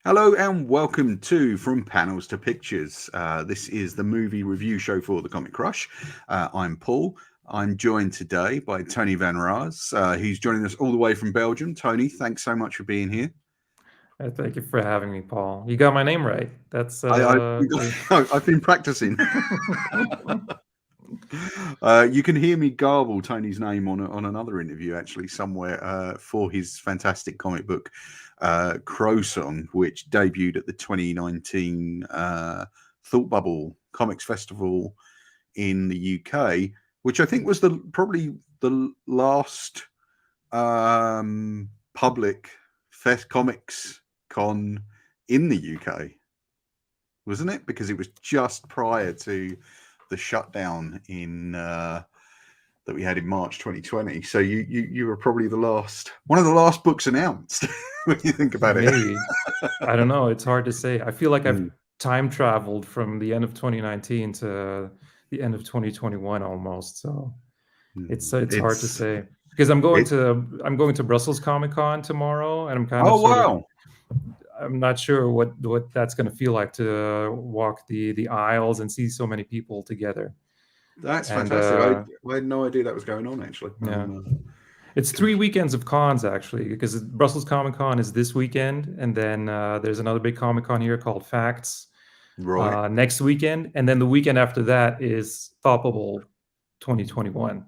Hello and welcome to From Panels to Pictures. This is the movie review show for the Comic Crush. I'm Paul. I'm joined today by Tony Van Raas. He's joining us all the way from Belgium. Tony, thanks so much for being here. Thank you for having me, Paul. You got my name right. That's I've been practicing. You can hear me garble Tony's name on another interview, actually, somewhere for his fantastic comic book, Crow Song, which debuted at the 2019 Thought Bubble Comics Festival in the UK, which I think was probably the last public comics con in the UK, wasn't it? Because it was just prior to the shutdown in that we had in March 2020. So you were probably one of the last books announced when you think about it. Maybe. I don't know. It's hard to say. I feel like I've time traveled from the end of 2019 to the end of 2021 almost. So it's hard to say because I'm going to Brussels Comic Con tomorrow, and I'm kind of I'm not sure what that's going to feel like to walk the aisles and see so many people together. That's fantastic. I had no idea that was going on, actually. Yeah. It's 3 weekends of cons, actually, because Brussels Comic Con is this weekend, and then there's another big Comic Con here called Facts next weekend, and then the weekend after that is Thought Bubble 2021.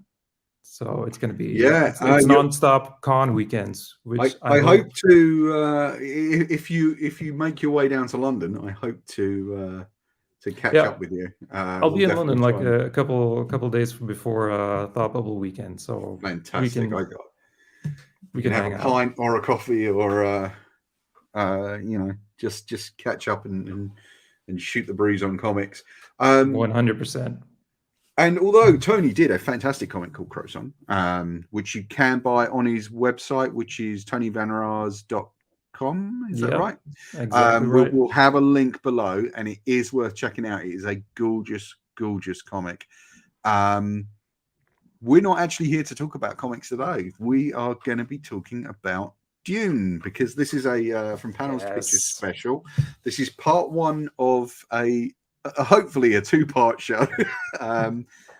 So it's going to be it's non-stop con weekends. Which I hope to if you make your way down to London, I hope to catch up with you. I'll be in London like a couple days before Thought Bubble weekend. So fantastic! We can have a pint or a coffee or just catch up and shoot the breeze on comics. 100%. And although Tony did a fantastic comic called Crow Song, which you can buy on his website, which is tonyvanraas.com, is that right? Exactly right. We'll have a link below, and it is worth checking out. It is a gorgeous, gorgeous comic. We're not actually here to talk about comics today. We are going to be talking about Dune, because this is a From Panels to Pictures special. This is part one of hopefully a two-part show.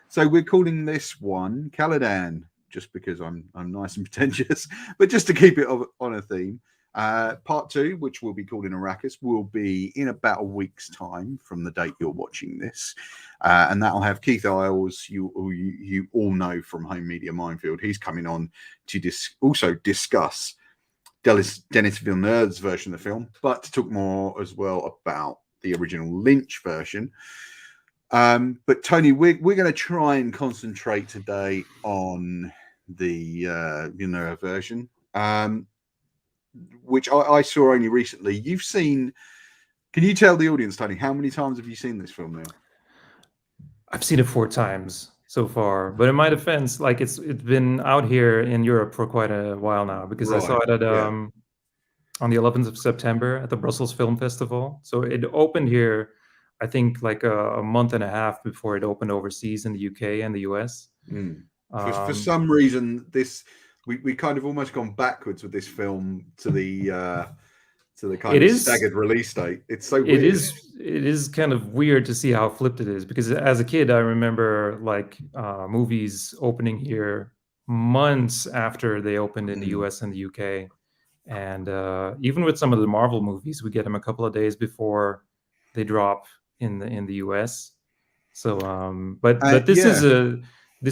So we're calling this one Caladan, just because I'm nice and pretentious, but just to keep it on a theme. Part two, which will be called in Arrakis, will be in about a week's time from the date you're watching this, and that'll have Keith Isles, you all know from Home Media Minefield. He's coming on to also discuss Denis Villeneuve's version of the film, but to talk more as well about the original Lynch version. But Tony, we're going to try and concentrate today on the Villeneuve version, which I saw only recently. You've seen. Can you tell the audience, Tony, how many times have you seen this film now? I've seen it 4 times so far, but in my defense, like it's been out here in Europe for quite a while now, because I saw it at on the 11th of September at the Brussels Film Festival. So it opened here, I think, like a month and a half before it opened overseas in the UK and the US. For some reason, we kind of almost gone backwards with this film to the kind of staggered release date. It's so weird. It is kind of weird to see how flipped it is, because as a kid, I remember like movies opening here months after they opened in the US and the UK. And even with some of the Marvel movies, we get them a couple of days before they drop in the US. So, but this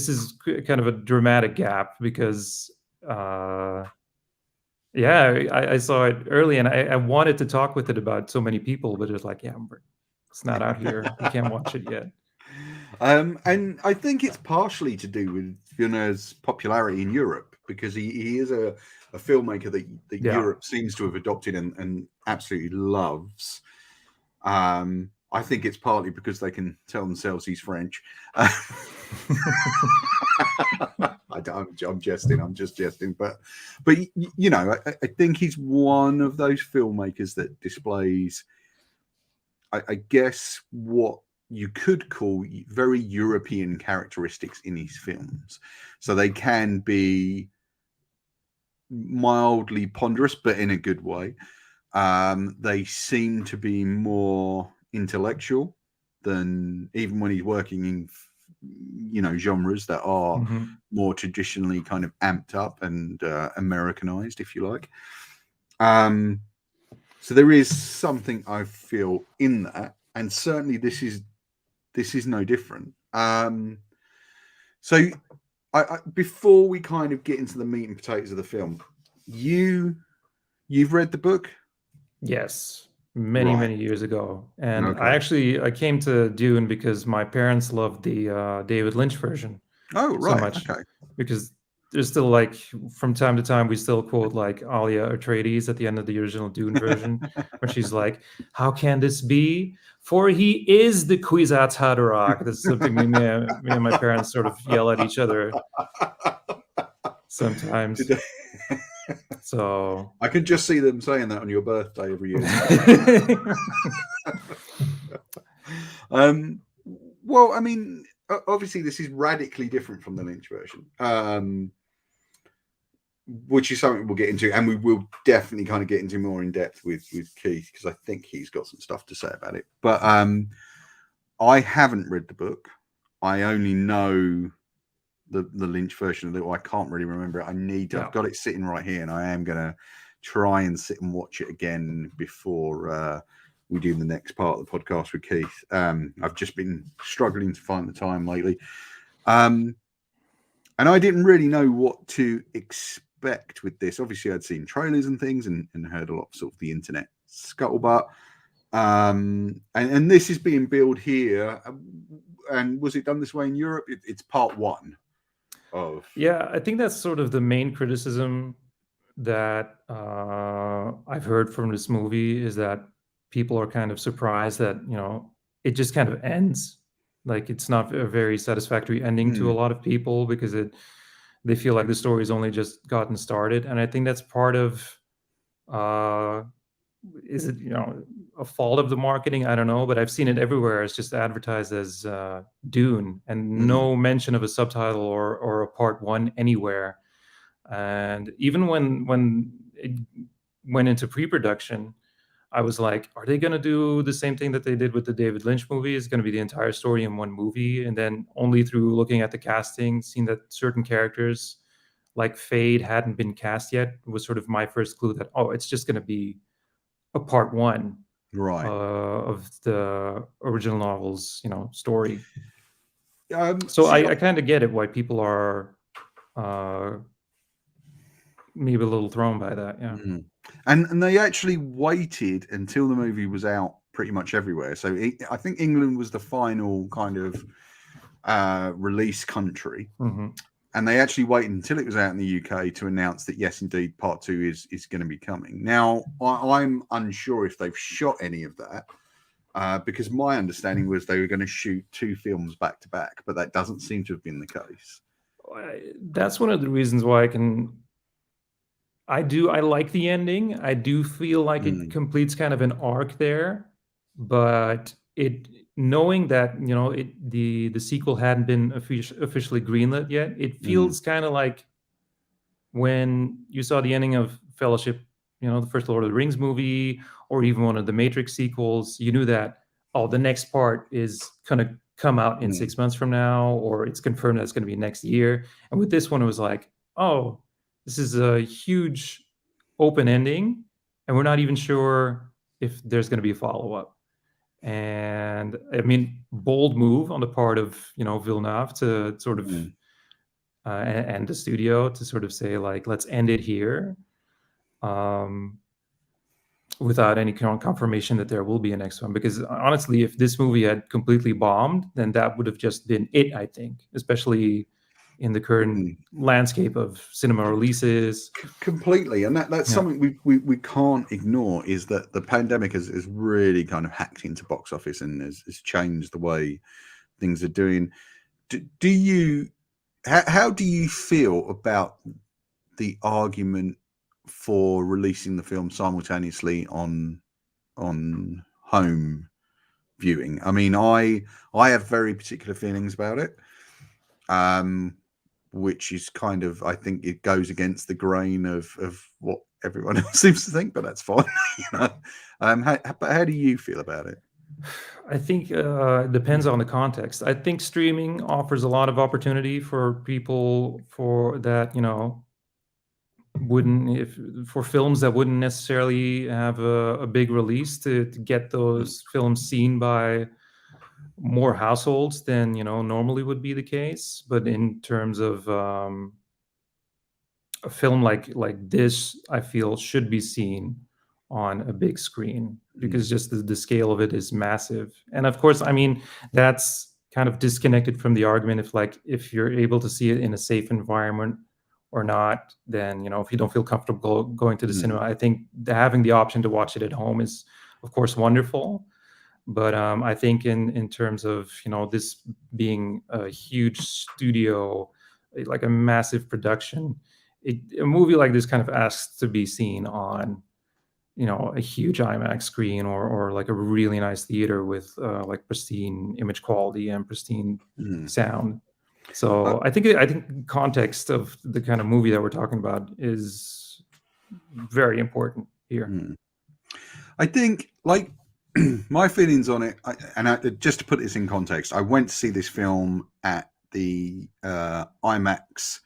is kind of a dramatic gap, because I saw it early, and I wanted to talk with it about so many people, but it's like, it's not out here. We can't watch it yet. And I think it's partially to do with Villeneuve's popularity in Europe, because he is a filmmaker that Europe seems to have adopted and absolutely loves. I think it's partly because they can tell themselves he's French. I'm jesting. I'm just jesting. But you know, I think he's one of those filmmakers that displays, I guess, what you could call very European characteristics in his films. So they can be mildly ponderous, but in a good way. They seem to be more intellectual than even when he's working in, genres that are more traditionally kind of amped up and Americanized, if you like. So there is something I feel in that, and certainly this is no different. So I before we kind of get into the meat and potatoes of the film, you've read the book? Yes, many years ago, and Okay. I came to Dune because my parents loved the David Lynch version Oh, so right. much, Okay. because there's still like from time to time we still quote like Alia Atreides at the end of the original Dune version when she's like, "How can this be? For he is the Kwisatz Haderach." That's something me and my parents sort of yell at each other sometimes. So I can just see them saying that on your birthday every year. Well, I mean, obviously this is radically different from the Lynch version, which is something we'll get into, and we will definitely kind of get into more in depth with Keith, because I think he's got some stuff to say about it. But I haven't read the book. I only know the Lynch version of it. I can't really remember it. I need to. Yeah. I've got it sitting right here, and I am going to try and sit and watch it again before we do the next part of the podcast with Keith. I've just been struggling to find the time lately, and I didn't really know what to expect with this. Obviously, I'd seen trailers and things, and heard a lot of sort of the internet scuttlebutt. And this is being billed here. And was it done this way in Europe? It's part one. Yeah, I think that's sort of the main criticism that I've heard from this movie, is that people are kind of surprised that it just kind of ends. Like, it's not a very satisfactory ending to a lot of people, because they feel like the story's only just gotten started. And I think that's part of is it a fault of the marketing? I don't know, but I've seen it everywhere. It's just advertised as Dune, and no mention of a subtitle or a part one anywhere. And even when it went into pre-production, I was like, are they going to do the same thing that they did with the David Lynch movie? It's going to be the entire story in one movie. And then only through looking at the casting, seeing that certain characters like Fade hadn't been cast yet, was sort of my first clue that, oh, it's just going to be a part one, right, of the original novel's story. So I kind of get it why people are maybe a little thrown by that. Yeah. And they actually waited until the movie was out pretty much everywhere. So I think England was the final kind of release country. And they actually waited until it was out in the UK to announce that, yes, indeed, part two is going to be coming. Now, I'm unsure if they've shot any of that, because my understanding was they were going to shoot two films back to back, but that doesn't seem to have been the case. That's one of the reasons why I like the ending. I do feel like it completes kind of an arc there, but knowing that the sequel hadn't been officially greenlit yet, it feels kind of like when you saw the ending of Fellowship, the first Lord of the Rings movie, or even one of the Matrix sequels. You knew that, oh, the next part is gonna come out in 6 months from now, or it's confirmed that it's going to be next year. And with this one, it was like, oh, this is a huge open ending, and we're not even sure if there's going to be a follow-up. And I mean, bold move on the part of Villeneuve to sort of and the studio to sort of say, like, let's end it here, without any confirmation that there will be a next one. Because honestly, if this movie had completely bombed, then that would have just been it, I think, especially in the current landscape of cinema releases. Completely. And that's something we can't ignore, is that the pandemic has really kind of hacked into box office and has changed the way things are doing. How do you feel about the argument for releasing the film simultaneously on home viewing? I mean, I have very particular feelings about it. which is kind of, I think it goes against the grain of what everyone else seems to think, but that's fine. How do you feel about it? I think it depends on the context. I think streaming offers a lot of opportunity for people for that, for films that wouldn't necessarily have a big release to get those films seen by more households than normally would be the case. But in terms of a film like this, I feel should be seen on a big screen because just the scale of it is massive. And of course, I mean, that's kind of disconnected from the argument if you're able to see it in a safe environment or not. Then if you don't feel comfortable going to the cinema, I think having the option to watch it at home is of course wonderful. But I think in terms of this being a huge studio, like a massive production, a movie like this kind of asks to be seen on a huge IMAX screen or like a really nice theater with like pristine image quality and pristine sound. So I think context of the kind of movie that we're talking about is very important here. I think like my feelings on it, just to put this in context, I went to see this film at the IMAX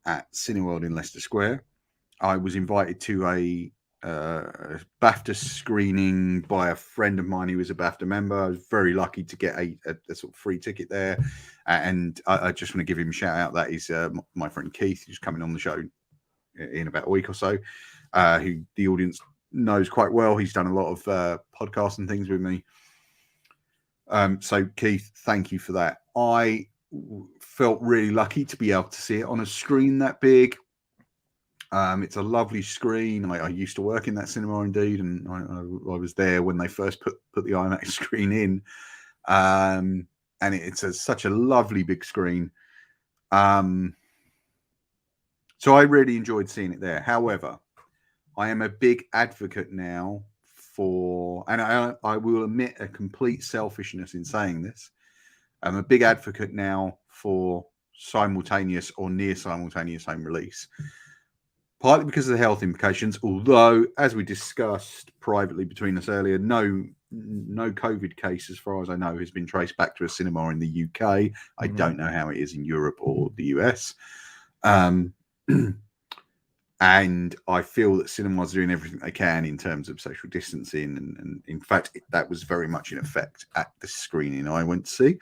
at Cineworld in Leicester Square. I was invited to a BAFTA screening by a friend of mine who was a BAFTA member. I was very lucky to get a sort of free ticket there, and I just want to give him a shout out. That is my friend Keith, who's coming on the show in about a week or so, who the audience knows quite well. He's done a lot of podcasts and things with me. So Keith, thank you for that. I felt really lucky to be able to see it on a screen that big. It's a lovely screen. I used to work in that cinema indeed, and I was there when they first put the IMAX screen in. And it's such a lovely big screen. So I really enjoyed seeing it there. However, I am a big advocate now for, and I will admit a complete selfishness in saying this, I'm a big advocate now for simultaneous or near simultaneous home release. Partly because of the health implications, although, as we discussed privately between us earlier, no COVID case, as far as I know, has been traced back to a cinema in the UK. I don't know how it is in Europe or the US. And I feel that cinemas are doing everything they can in terms of social distancing. And in fact, that was very much in effect at the screening I went to see.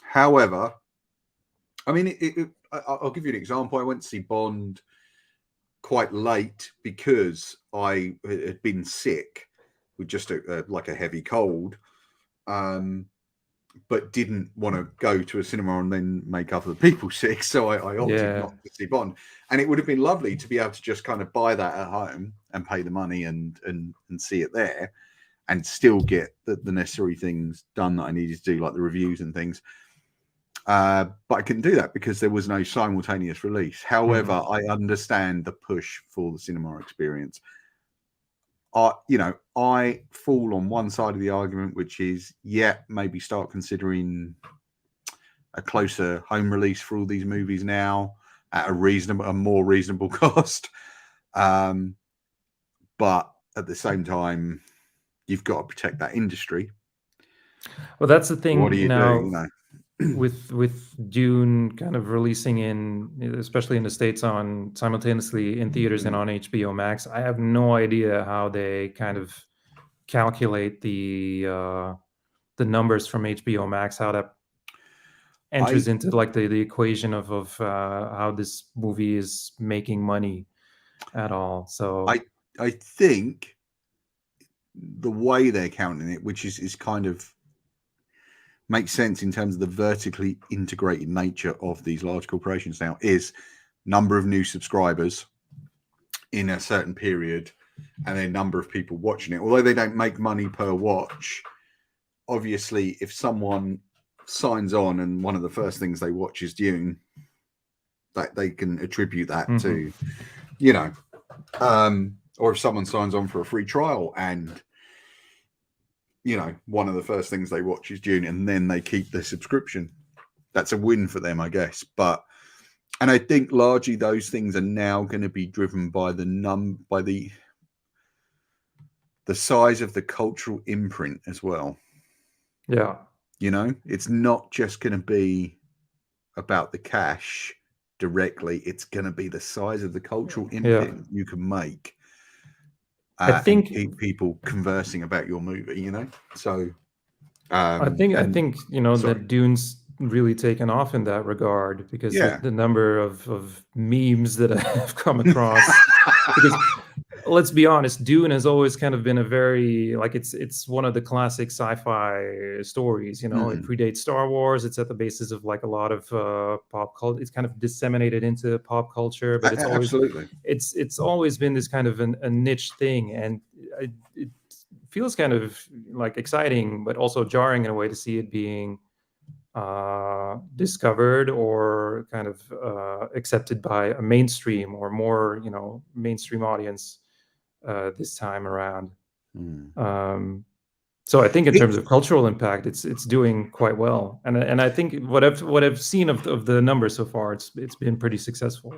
However, I mean, I'll give you an example. I went to see Bond quite late because I had been sick with just like a heavy cold, but didn't want to go to a cinema and then make other people sick. So I opted not to see Bond. And it would have been lovely to be able to just kind of buy that at home and pay the money and see it there and still get the necessary things done that I needed to do, like the reviews and things. But I couldn't do that because there was no simultaneous release. However, I understand the push for the cinema experience. I fall on one side of the argument, which is, maybe start considering a closer home release for all these movies now at a more reasonable cost. But at the same time, you've got to protect that industry. Well, that's the thing. What do you do? With Dune kind of releasing especially in the States, on simultaneously in theaters and on HBO Max, I have no idea how they kind of calculate the numbers from HBO Max, how that enters into like the equation of how this movie is making money at all. So I think the way they're counting it, which is kind of makes sense in terms of the vertically integrated nature of these large corporations now, is number of new subscribers in a certain period and then number of people watching it. Although they don't make money per watch, obviously if someone signs on and one of the first things they watch is Dune, that they can attribute that to, or if someone signs on for a free trial and one of the first things they watch is Dune, and then they keep the subscription. that's a win for them, I guess. And I think largely those things are now going to be driven by the size of the cultural imprint as well. Yeah. It's not just going to be about the cash directly. It's going to be the size of the cultural imprint you can make. I think, and keep people conversing about your movie, So I think that Dune's really taken off in that regard, because the number of memes that I've come across, because let's be honest, Dune has always kind of been a very, like, it's one of the classic sci-fi stories. It predates Star Wars. It's at the basis of like a lot of pop culture. It's kind of disseminated into pop culture, but it's always it's always been this kind of a niche thing, and it feels kind of like exciting, but also jarring in a way to see it being discovered or kind of accepted by a mainstream or more mainstream audience this time around. So I think in terms of cultural impact, it's doing quite well, and I think what I've seen of the numbers so far, it's been pretty successful,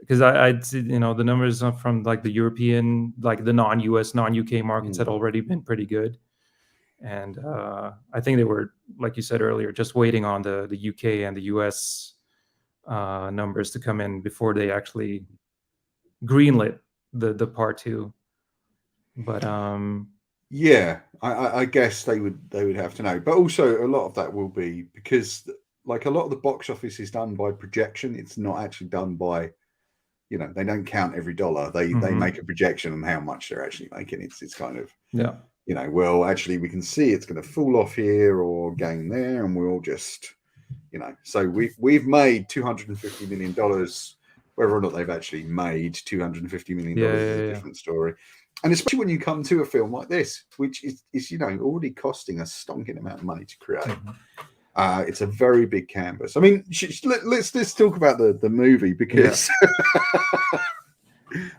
because I'd see, the numbers from like the European, like the non-US, non-UK markets had already been pretty good. And I think they were, like you said earlier, just waiting on the UK and the US numbers to come in before they actually greenlit the part 2. But yeah, I guess they would have to know. But also a lot of that will be because, like, a lot of the box office is done by projection. It's not actually done by, they don't count every dollar. They make a projection on how much they're actually making. It's kind of, well, actually we can see it's going to fall off here or gain there, and we're all just, so we've made $250 million. Whether or not they've actually made $250 million is a different story. And especially when you come to a film like this, which is already costing a stonking amount of money to create. It's a very big canvas. I mean, let's talk about the movie, because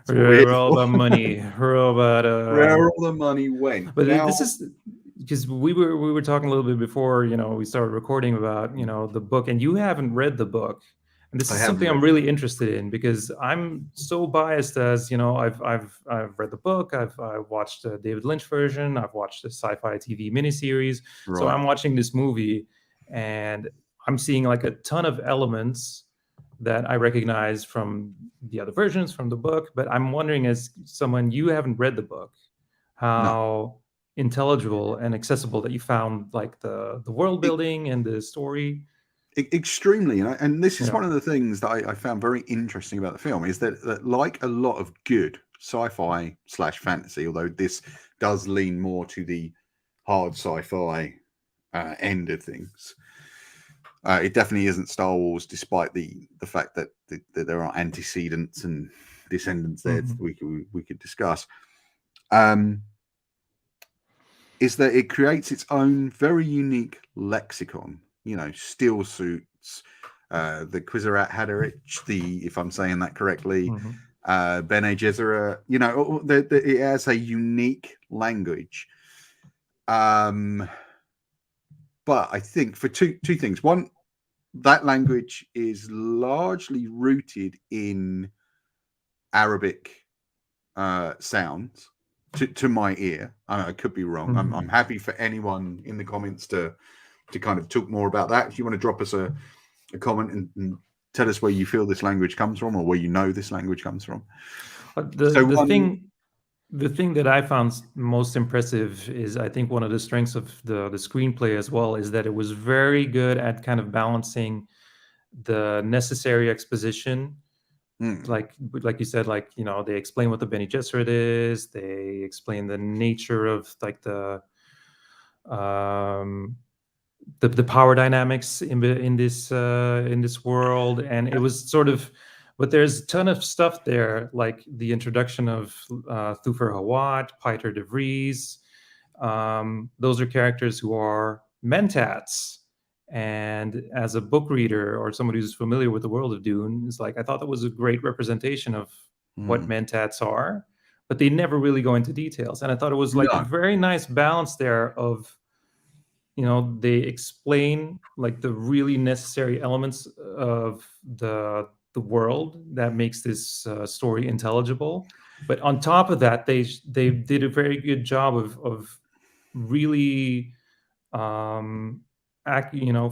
we're all about money. We're all about where all the money went. But this is because we were talking a little bit before we started recording about the book, and you haven't read the book. And this is something I'm really interested in, because I'm so biased, as I've read the book, I've watched the David Lynch version, I've watched the sci-fi TV miniseries. Right. So I'm watching this movie, and I'm seeing like a ton of elements that I recognize from the other versions, from the book. But I'm wondering, as someone, you haven't read the book, how intelligible and accessible that you found, like the world building and the story. Extremely, and this is one of the things that I found very interesting about the film, is that like a lot of good sci-fi / fantasy, although this does lean more to the hard sci-fi end of things, it definitely isn't Star Wars, despite the fact that there are antecedents and descendants there that we could discuss. Is that it creates its own very unique lexicon. Steel suits, the Kwisatz Haderach, if I'm saying that correctly, Bene Gesserit, it has a unique language. But I think for two things. One, that language is largely rooted in Arabic sounds. To my ear, I could be wrong. I'm happy for anyone in the comments to kind of talk more about that. If you want to drop us a comment and tell us where you feel this language comes from, or where this language comes from. The thing that I found most impressive is, I think one of the strengths of the screenplay as well, is that it was very good at kind of balancing the necessary exposition. Like you said, like, they explain what the Bene Gesserit is. They explain the nature of like the power dynamics in this world, and it was sort of, but there's a ton of stuff there, like the introduction of Thufir Hawat, Piter de Vries. Those are characters who are mentats. And as a book reader, or somebody who's familiar with the world of Dune, is like, I thought that was a great representation of what mentats are, but they never really go into details. And I thought it was like a very nice balance there of they explain like the really necessary elements of the world that makes this story intelligible. But on top of that, they did a very good job of really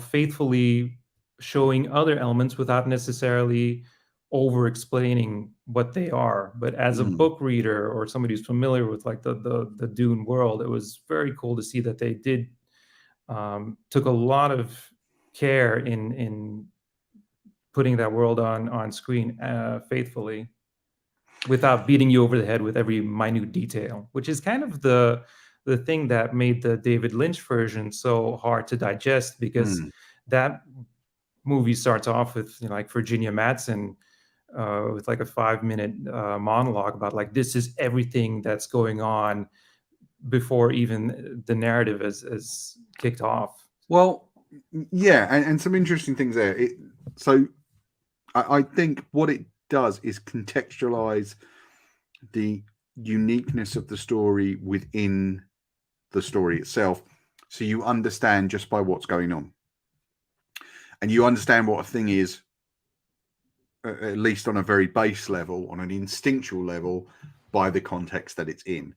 faithfully showing other elements without necessarily over explaining what they are. But as a book reader or somebody who's familiar with like the Dune world, it was very cool to see that they did took a lot of care in putting that world on screen faithfully, without beating you over the head with every minute detail, which is kind of the thing that made the David Lynch version so hard to digest, because that movie starts off with like Virginia Madsen with like a 5-minute monologue about like this is everything that's going on before even the narrative is kicked off. Well, yeah, and some interesting things there. So I think what it does is contextualize the uniqueness of the story within the story itself, so you understand just by what's going on, and you understand what a thing is, at least on a very base level, on an instinctual level, by the context that it's in.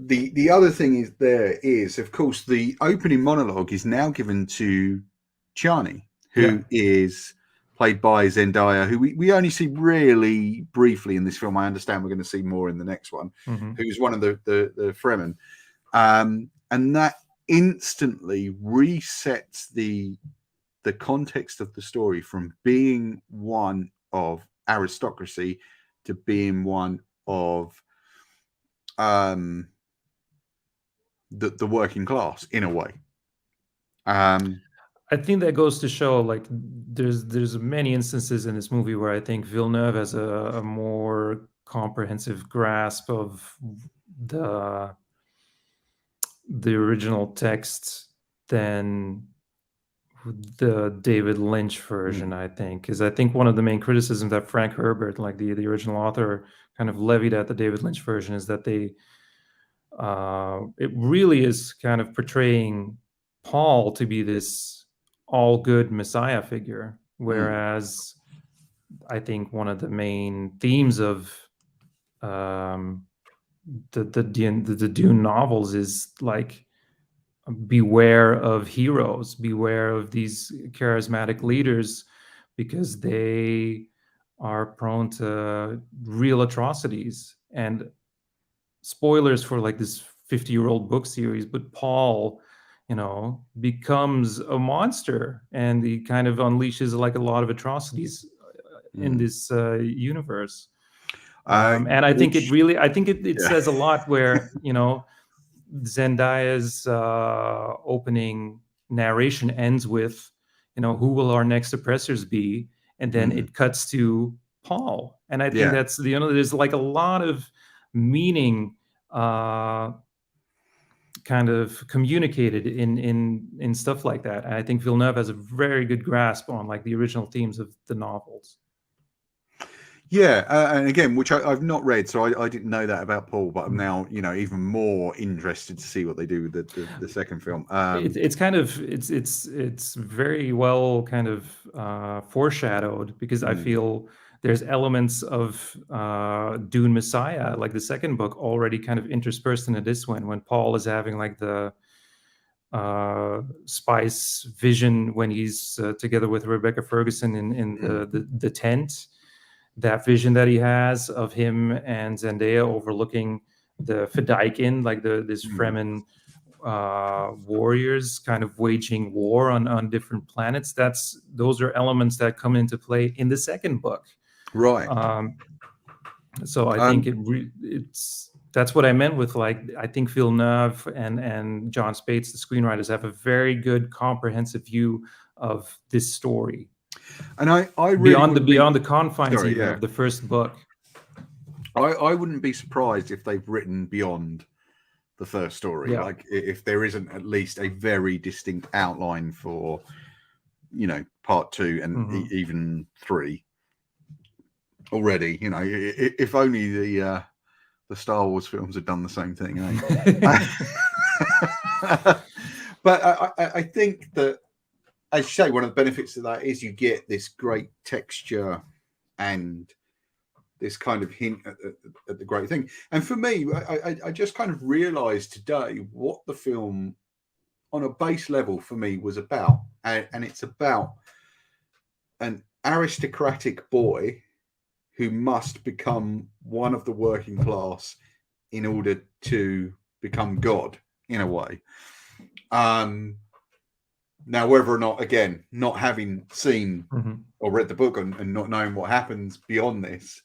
The other thing is, of course, the opening monologue is now given to Chani, who is played by Zendaya, who we only see really briefly in this film. I understand we're going to see more in the next one, who's one of the Fremen. And that instantly resets the context of the story from being one of aristocracy to being one of the working class, in a way. I think that goes to show like there's many instances in this movie where I think Villeneuve has a more comprehensive grasp of the original text than the David Lynch version, I think. Because I think one of the main criticisms that Frank Herbert, like the original author, kind of levied at the David Lynch version is that it really is kind of portraying Paul to be this all good Messiah figure, whereas I think one of the main themes of the Dune novels is like, beware of heroes, beware of these charismatic leaders, because they are prone to real atrocities. And spoilers for like this 50-year-old book series, but Paul, becomes a monster, and he kind of unleashes like a lot of atrocities in this universe. And I think it says a lot where, Zendaya's opening narration ends with, who will our next oppressors be? And then it cuts to Paul. And I think that's, there's like a lot of meaning kind of communicated in stuff like that. And I think Villeneuve has a very good grasp on like the original themes of the novels. Yeah, and again, which I've not read, so I didn't know that about Paul, but I'm now, even more interested to see what they do with the second film. It's kind of it's very well kind of foreshadowed, because I feel there's elements of Dune Messiah, like the second book, already kind of interspersed into this one, when Paul is having like the spice vision when he's together with Rebecca Ferguson in the tent. That vision that he has of him and Zendaya overlooking the Fedaykin, like this Fremen warriors kind of waging war on different planets. Those are elements that come into play in the second book, right? So I think that's what I meant with like, I think Villeneuve and John Spates, the screenwriters, have a very good comprehensive view of this story. And I really beyond the confines of the first book. I wouldn't be surprised if they've written beyond the first story. Yeah. Like if there isn't at least a very distinct outline for, part 2 and even 3 already. If only the Star Wars films had done the same thing. Eh? But I think that, as you say, one of the benefits of that is you get this great texture and this kind of hint at the great thing. And for me, I just kind of realized today what the film on a base level for me was about. And it's about an aristocratic boy who must become one of the working class in order to become God, in a way. Now, whether or not, again, not having seen or read the book and not knowing what happens beyond this,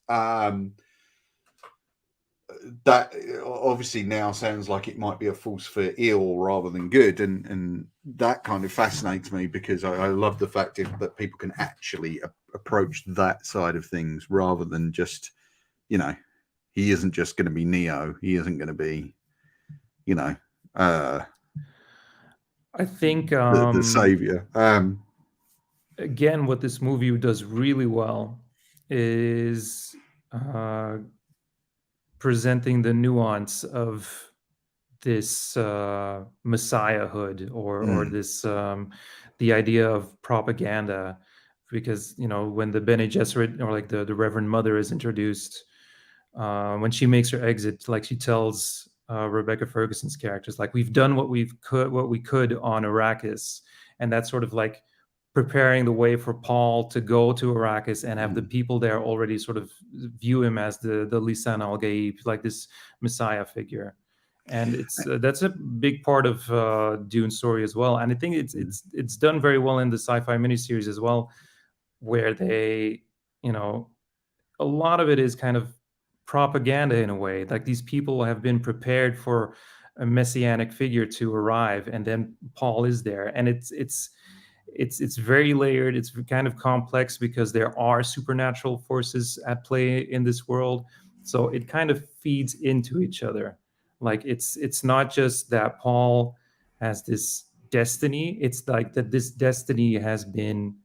that obviously now sounds like it might be a force for ill rather than good, and that kind of fascinates me because I love the fact that people can actually approach that side of things rather than just, you know, he isn't just going to be Neo, he isn't going to be, you know, I think the savior. Again, what this movie does really well is presenting the nuance of this messiahhood or this the idea of propaganda, because when the Bene Gesserit, or like the Reverend Mother, is introduced, when she makes her exit, like she tells Rebecca Ferguson's characters, like, we've done what we could on Arrakis, and that's sort of like preparing the way for Paul to go to Arrakis and have the people there already sort of view him as the Lisan al-Gaib, like this messiah figure. And it's that's a big part of Dune's story as well. And I think it's done very well in the sci-fi miniseries as well, where they, a lot of it is kind of propaganda in a way. Like, these people have been prepared for a messianic figure to arrive, and then Paul is there, and it's very layered. It's kind of complex because there are supernatural forces at play in this world, so it kind of feeds into each other. Like, it's not just that Paul has this destiny, it's like that this destiny has been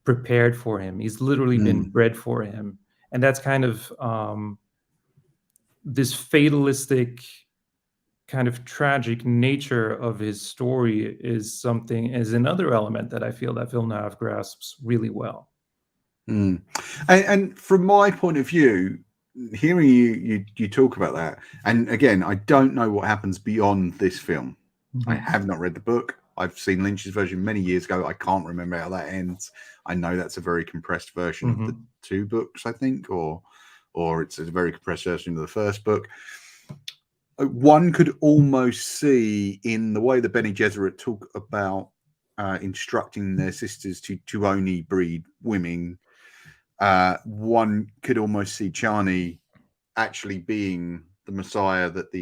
prepared for him. He's literally been bred for him. And that's kind of this fatalistic, kind of tragic nature of his story is another element that I feel that Villeneuve grasps really well. And from my point of view, hearing you talk about that, and again, I don't know what happens beyond this film. I have not read the book. I've seen Lynch's version many years ago. I can't remember how that ends. I know that's a very compressed version of the two books, I think, or it's a very compressed version of the first book. One could almost see in the way the Bene Gesserit talk about instructing their sisters to only breed women. One could almost see Chani actually being the Messiah that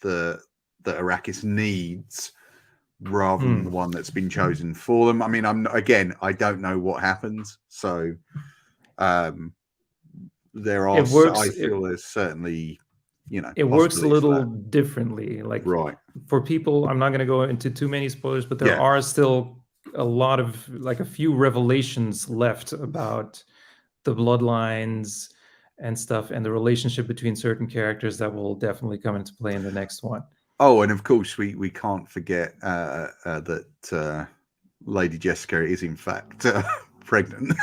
that Arrakis needs, rather than the one that's been chosen for them. I mean, I don't know what happens, so there are. I feel there's certainly, it works a little differently. Like, for people, I'm not going to go into too many spoilers, but there are still a lot of, like, a few revelations left about the bloodlines and stuff, and the relationship between certain characters that will definitely come into play in the next one. Oh, and of course we can't forget that Lady Jessica is in fact pregnant.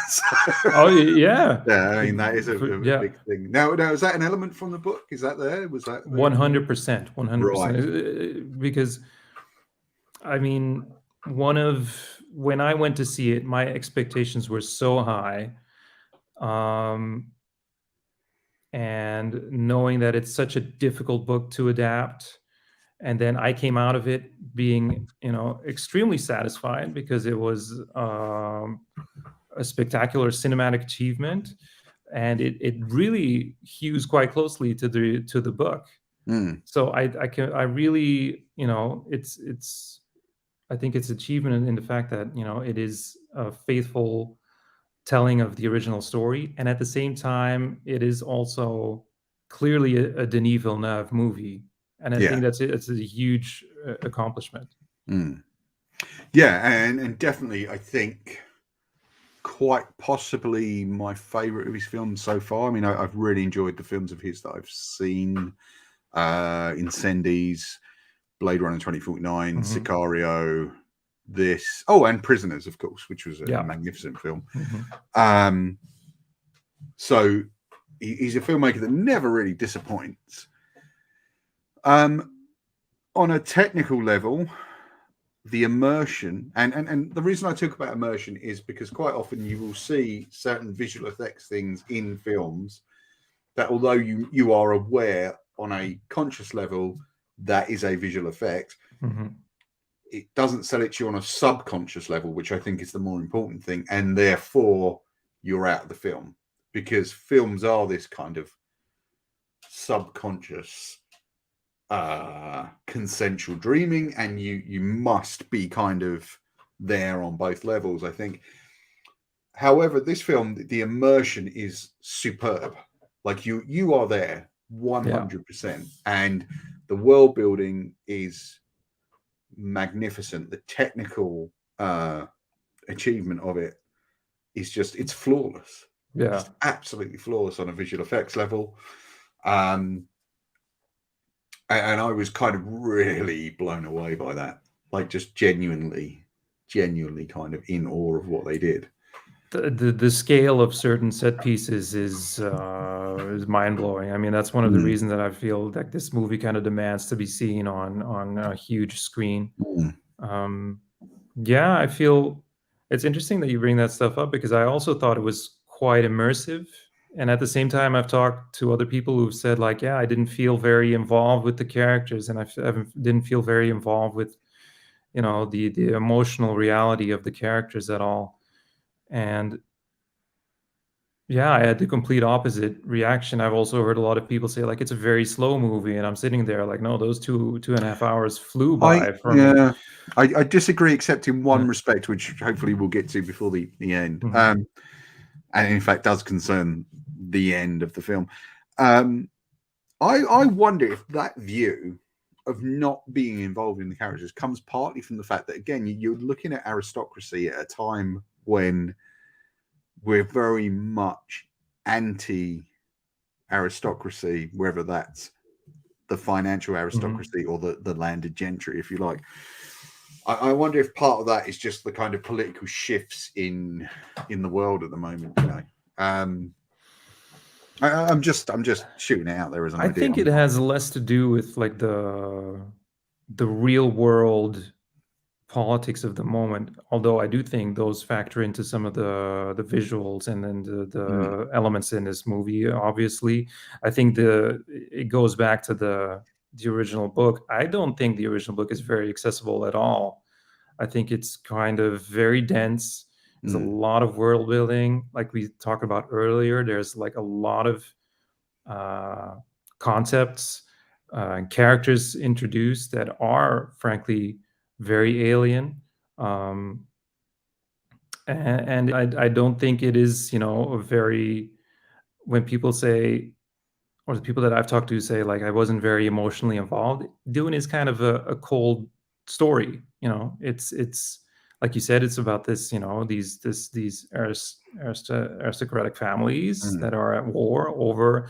Oh yeah, yeah. I mean, that is a big thing. Now, is that an element from the book? Is that there? Was that 100%? 100%. Because, I mean, when I went to see it, my expectations were so high, and knowing that it's such a difficult book to adapt. And then I came out of it being, extremely satisfied, because it was a spectacular cinematic achievement, and it really hews quite closely to the book. So I really, it's I think it's achievement in the fact that it is a faithful telling of the original story, and at the same time, it is also clearly a Denis Villeneuve movie. And I think it's a huge accomplishment. Yeah, and definitely, I think quite possibly my favorite of his films so far. I mean, I've really enjoyed the films of his that I've seen. Incendies, Blade Runner 2049, Sicario, this. Oh, and Prisoners, of course, which was a magnificent film. So he's a filmmaker that never really disappoints. On a technical level, the immersion, and the reason I talk about immersion is because quite often you will see certain visual effects things in films that, although you are aware on a conscious level that is a visual effect, it doesn't sell it to you on a subconscious level, which I think is the more important thing, and therefore you're out of the film, because films are this kind of subconscious consensual dreaming, and you must be kind of there on both levels, I think. However, this film, the immersion is superb. Like you are there 100%, and the world building is magnificent. The technical achievement of it is just, it's flawless. Just absolutely flawless on a visual effects level. And I was kind of really blown away by that. Like, just genuinely kind of in awe of what they did. The scale of certain set pieces is mind blowing. I mean, that's one of the reasons that I feel like this movie kind of demands to be seen on a huge screen. Yeah, I feel it's interesting that you bring that stuff up, because I also thought it was quite immersive. And at the same time, I've talked to other people who've said, like, yeah, I didn't feel very involved with the characters, and I didn't feel very involved with, the emotional reality of the characters at all. And yeah, I had the complete opposite reaction. I've also heard a lot of people say, like, it's a very slow movie, and I'm sitting there like, no, those 2.5 hours flew by for me. I disagree, except in one respect, which hopefully we'll get to before the end. And in fact does concern the end of the film. I wonder if that view of not being involved in the characters comes partly from the fact that, again, you're looking at aristocracy at a time when we're very much anti-aristocracy, whether that's the financial aristocracy or the landed gentry, if you like. I wonder if part of that is just the kind of political shifts in the world at the moment. I'm just shooting it out there as an idea. I think it has less to do with, like, the real world politics of the moment, although I do think those factor into some of the visuals and then the elements in this movie. Obviously, I think it goes back to the original book. I don't think the original book is very accessible at all. I think it's kind of very dense. There's a lot of world building, like we talked about earlier. There's like a lot of concepts and characters introduced that are, frankly, very alien. And I don't think it is, a very, when people say, or the people that I've talked to say, like, I wasn't very emotionally involved, Dune is kind of a cold story. It's like you said, it's about this, these aristocratic families that are at war over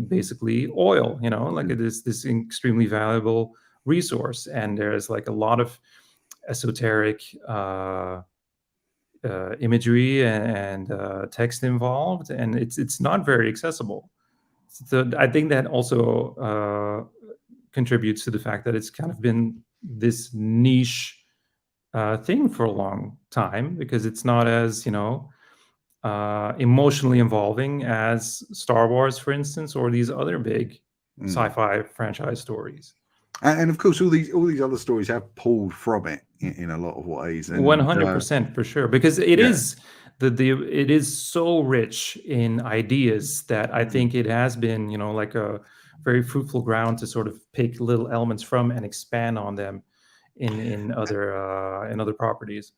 basically oil, like it is this extremely valuable resource. And there's like a lot of esoteric imagery and text involved, and it's not very accessible. So I think that also contributes to the fact that it's kind of been this niche thing for a long time, because it's not as emotionally involving as Star Wars, for instance, or these other big sci-fi franchise stories. And of course, all these other stories have pulled from it in a lot of ways. 100% for sure, because it is it is so rich in ideas that I think it has been, like a very fruitful ground to sort of pick little elements from and expand on them in other properties.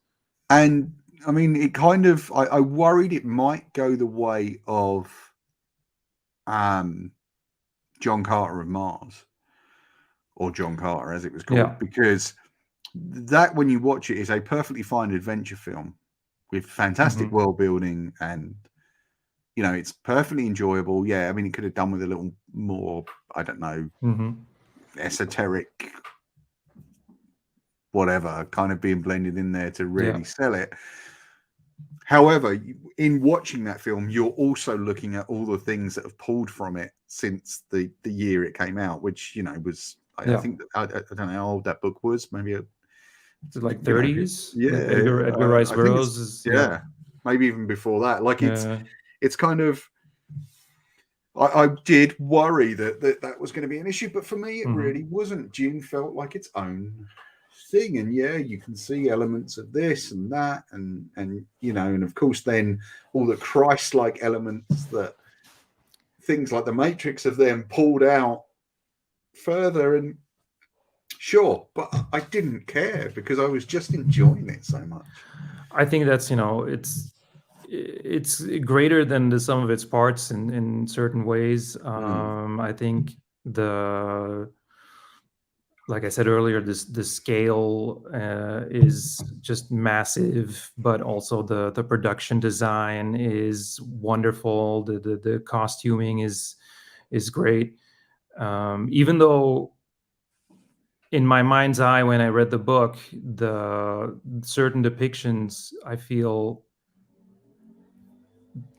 And I mean, it kind of, I worried it might go the way of John Carter of Mars, or John Carter as it was called, because that, when you watch it, is a perfectly fine adventure film with fantastic world building, and it's perfectly enjoyable. Yeah, I mean, it could have done with a little more, I don't know, esoteric whatever kind of being blended in there to really Yeah. sell it. However, in watching that film, you're also looking at all the things that have pulled from it since the year it came out, which, you know, was, I Yeah. think, I don't know how old that book was, maybe, Is it like you know, 30s? Like yeah, Edgar Rice I think it's, Burroughs is, yeah. yeah, maybe even before that. Like, Yeah. it's kind of, I did worry that was going to be an issue, but for me, it Mhm. really wasn't. Dune felt like its own thing, and yeah, you can see elements of this and that, and you know, and of course, then all the Christ-like elements that things like the Matrix have then pulled out further. And sure, but I didn't care because I was just enjoying it so much. I think that's, you know, it's greater than the sum of its parts in certain ways. I think the like I said earlier, the scale is just massive, but also the production design is wonderful. The costuming is great. Even though in my mind's eye, when I read the book, the certain depictions, I feel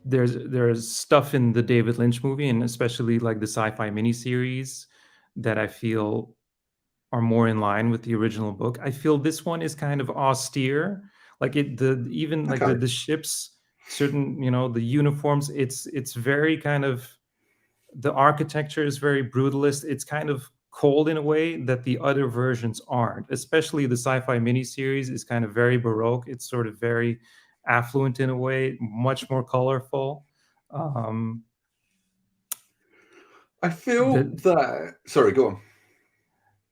there's stuff in the David Lynch movie, and especially like the sci-fi miniseries, that I feel are more in line with the original book. I feel this one is kind of austere. Like it, the even like Okay. the ships, certain, you know, the uniforms. It's very kind of, the architecture is very brutalist. It's kind of cold in a way that the other versions aren't. Especially the sci-fi miniseries is kind of very baroque. It's sort of very affluent in a way, much more colorful. Um, I feel the, that. Sorry, go on.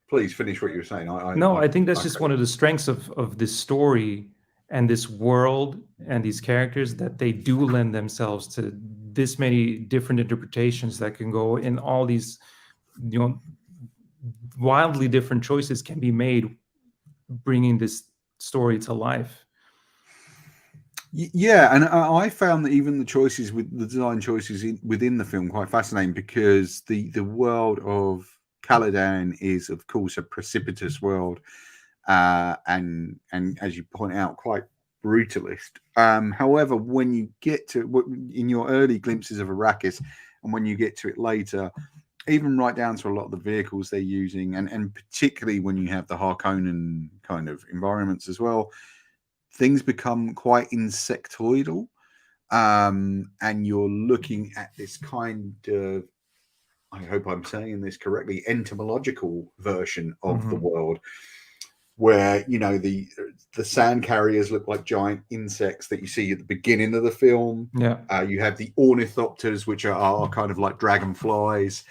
Please finish what you were saying. No, I think that's I just one of the strengths of this story and this world and these characters, that they do lend themselves to this many different interpretations that can go in all these, you know, wildly different choices can be made, bringing this story to life. Yeah, and I found that even the choices with the design choices within the film quite fascinating, because the world of Caladan is, of course, a precipitous world, and as you point out, quite brutalist. However, when you get to in your early glimpses of Arrakis, and when you get to it later, even right down to a lot of the vehicles they're using, and particularly when you have the Harkonnen kind of environments as well, things become quite insectoidal, and you're looking at this kind of, I hope I'm saying this correctly, entomological version of the Mm-hmm. world, where, you know, the sand carriers look like giant insects that you see at the beginning of the film. Yeah. You have the ornithopters, which are kind of like dragonflies.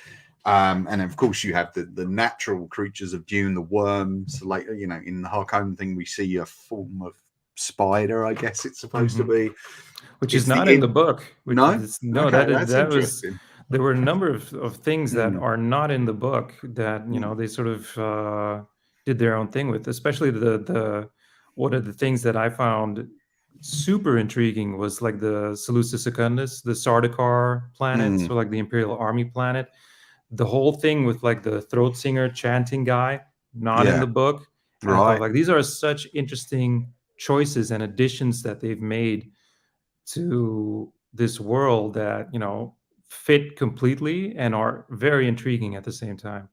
And of course, you have the natural creatures of Dune, the worms. Like, you know, in the Harkonnen thing, we see a form of spider, I guess it's supposed to Mm-hmm. be. Which is It's the not in the book. Which no, is, no, okay, that that's that was, interesting. there were a number of things that Mm, are not in the book that, you know, mm, they sort of did their own thing with. Especially the one of the things that I found super intriguing was like the Seleucus Secundus, the Sardaukar planet, mm, so like the Imperial Army planet. The whole thing with like the throat singer chanting guy, not in yeah, the book. And I thought right. like these are such interesting choices and additions that they've made to this world that, you know, fit completely and are very intriguing at the same time.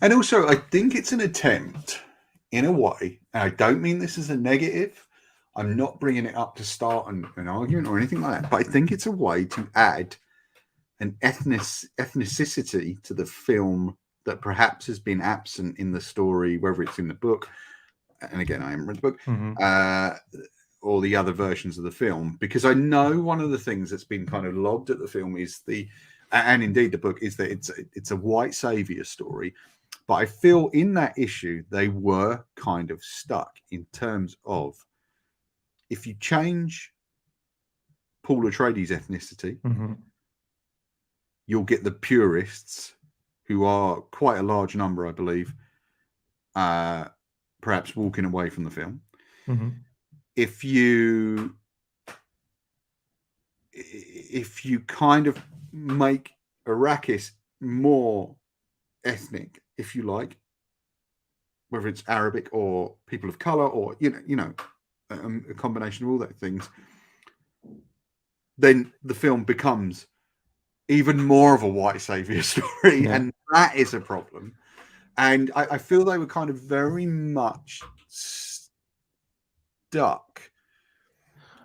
And also, I think it's an attempt, in a way, and I don't mean this as a negative. I'm not bringing it up to start an argument or anything like that, but I think it's a way to add an ethnicity to the film that perhaps has been absent in the story, whether it's in the book, and again, I haven't read the book, Mm-hmm. uh, or the other versions of the film, because I know one of the things that's been kind of logged at the film is and indeed the book, is that it's a white savior story. But I feel in that issue they were kind of stuck in terms of, if you change Paul Atreides' ethnicity, Mm-hmm. you'll get the purists, who are quite a large number, I believe, uh, perhaps walking away from the film. Mm-hmm. If you kind of make Arrakis more ethnic, if you like, whether it's Arabic or people of color, or a combination of all those things, then the film becomes even more of a white savior story, Yeah. and that is a problem. And I feel they were kind of very much stuck.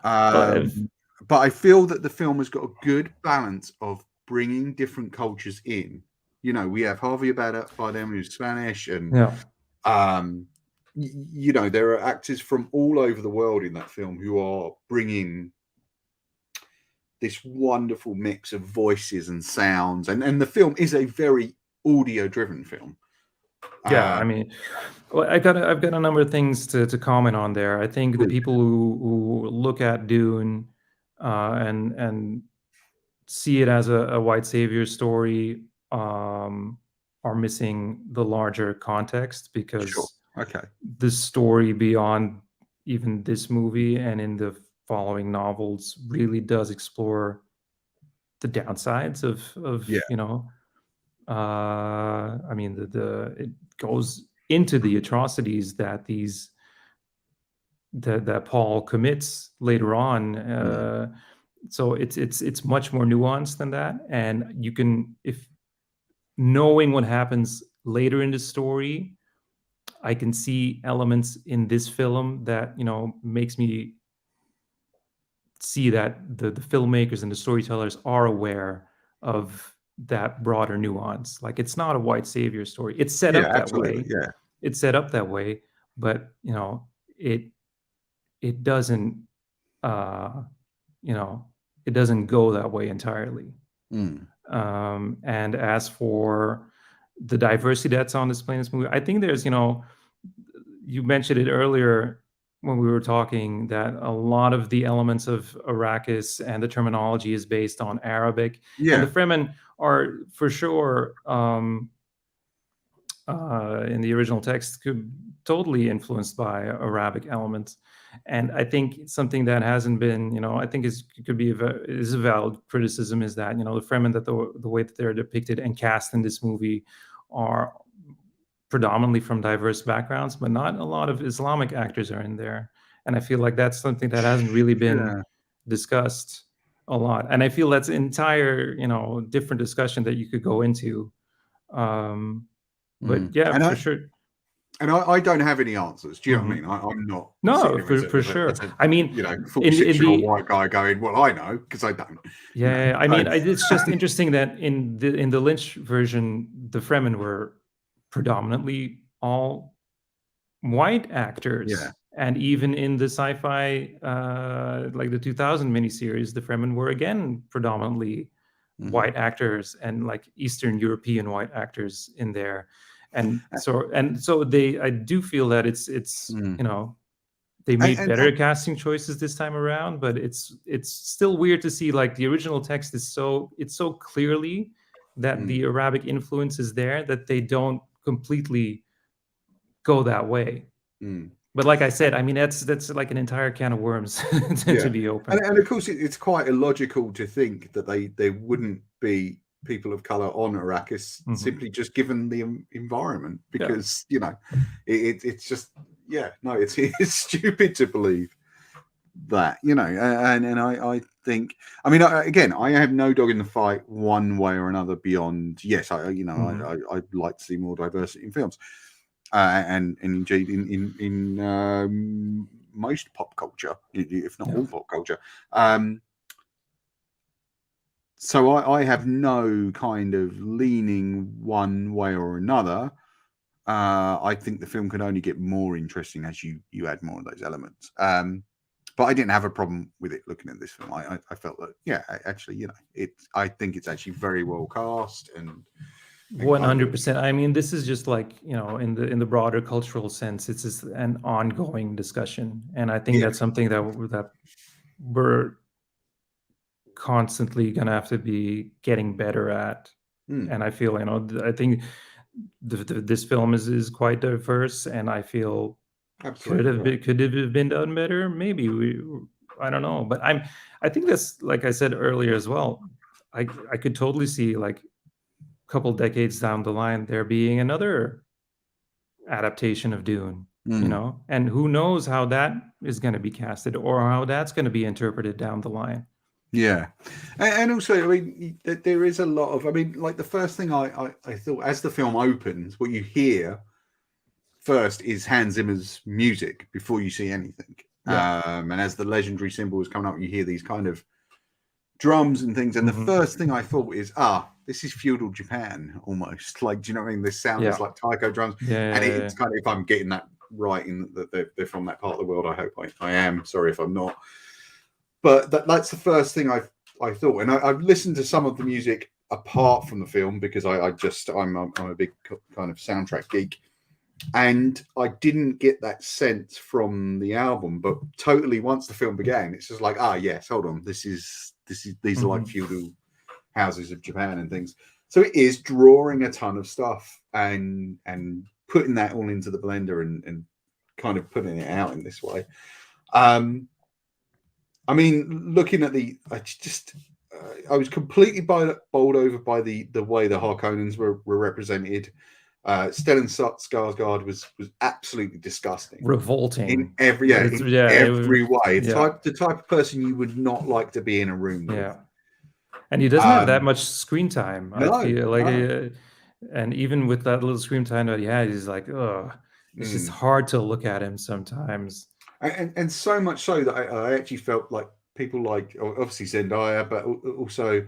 But I feel that the film has got a good balance of bringing different cultures in. We have Javier Bardem, who's Spanish, and Yeah. there are actors from all over the world in that film who are bringing this wonderful mix of voices and sounds, and the film is a very audio-driven film. Yeah, I mean, well, I've got a number of things to comment on there. I think the people who look at Dune and see it as a white savior story are missing the larger context, because the story beyond even this movie and in the following novels really does explore the downsides of I mean, it goes into the atrocities that that Paul commits later on. So it's much more nuanced than that, and you can, if knowing what happens later in the story, I can see elements in this film that makes me see that the filmmakers and the storytellers are aware of that broader nuance. Like, it's not a white savior story. It's set up that way. Yeah, it's set up that way, but it doesn't it doesn't go that way entirely. And as for the diversity that's on display in this movie, I think there's you mentioned it earlier when we were talking, that a lot of the elements of Arrakis and the terminology is based on Arabic. And the Fremen are for sure in the original text totally influenced by Arabic elements. And I think something that hasn't been, I think is a valid criticism, is that the Fremen, that the way that they're depicted and cast in this movie are predominantly from diverse backgrounds, but not a lot of Islamic actors are in there. And I feel like that's something that hasn't really been discussed a lot. And I feel that's an entire, different discussion that you could go into. But yeah, for sure. And I don't have any answers. Do you know what I mean? I'm not. No, for sure. I mean, 46-year-old white guy going, well, I know, because I don't. Yeah, I mean, it's just interesting that in the Lynch version, the Fremen were predominantly all white actors. Yeah. And even in the sci-fi, like the 2000 miniseries, the Fremen were again predominantly white actors, and like Eastern European white actors in there. And so I do feel that it's they made better casting choices this time around, but it's still weird to see, like, the original text is so clearly that the Arabic influence is there, that they don't completely go that way. But like I said, I mean, that's like an entire can of worms to be open. And of course, it's quite illogical to think that they wouldn't be people of color on Arrakis, simply just given the environment, because it's just it's stupid to believe that, and I think, I mean, again, I have no dog in the fight one way or another beyond, yes, I'd like to see more diversity in films, and indeed in most pop culture, if not all pop culture. So I have no kind of leaning one way or another. I think the film can only get more interesting as you add more of those elements. But I didn't have a problem with it looking at this film. I felt that, actually, I think it's actually very well cast, and 100%. I mean, this is just like, in the broader cultural sense, it's just an ongoing discussion, and I think that's something that we're constantly gonna have to be getting better at. And I feel, I think this film is quite diverse, and I feel could have been done better. Maybe I don't know, but I think that's, like I said earlier as well, I could totally see, like, a couple decades down the line there being another adaptation of Dune, you Mm. know, and who knows how that is going to be casted or how that's going to be interpreted down the line. Yeah, and also, I mean, there is a lot of. I mean, like the first thing I thought as the film opens, what you hear first is Hans Zimmer's music before you see anything. Yeah. And as the legendary symbol is coming up, you hear these kind of drums and things. And the first thing I thought is, this is feudal Japan almost. Like, do you know what I mean? This sound is like taiko drums, and it's kind of, if I'm getting that right, in that they're from that part of the world. I hope I am. Sorry if I'm not. But that's the first thing I thought, and I've listened to some of the music apart from the film because I'm a big kind of soundtrack geek, and I didn't get that sense from the album. But totally, once the film began, it's just like, yes, hold on, these are like feudal houses of Japan and things. So it is drawing a ton of stuff and putting that all into the blender and kind of putting it out in this way. I mean, looking at I was completely bowled over by the way the Harkonnens were represented. Stellan Skarsgård was absolutely disgusting, revolting in every way. The type of person you would not like to be in a room with. Yeah, and he doesn't have that much screen time. I feel like, and even with that little screen time that he had, he's like, it's just hard to look at him sometimes. And so much so that I actually felt like people like, obviously Zendaya, but also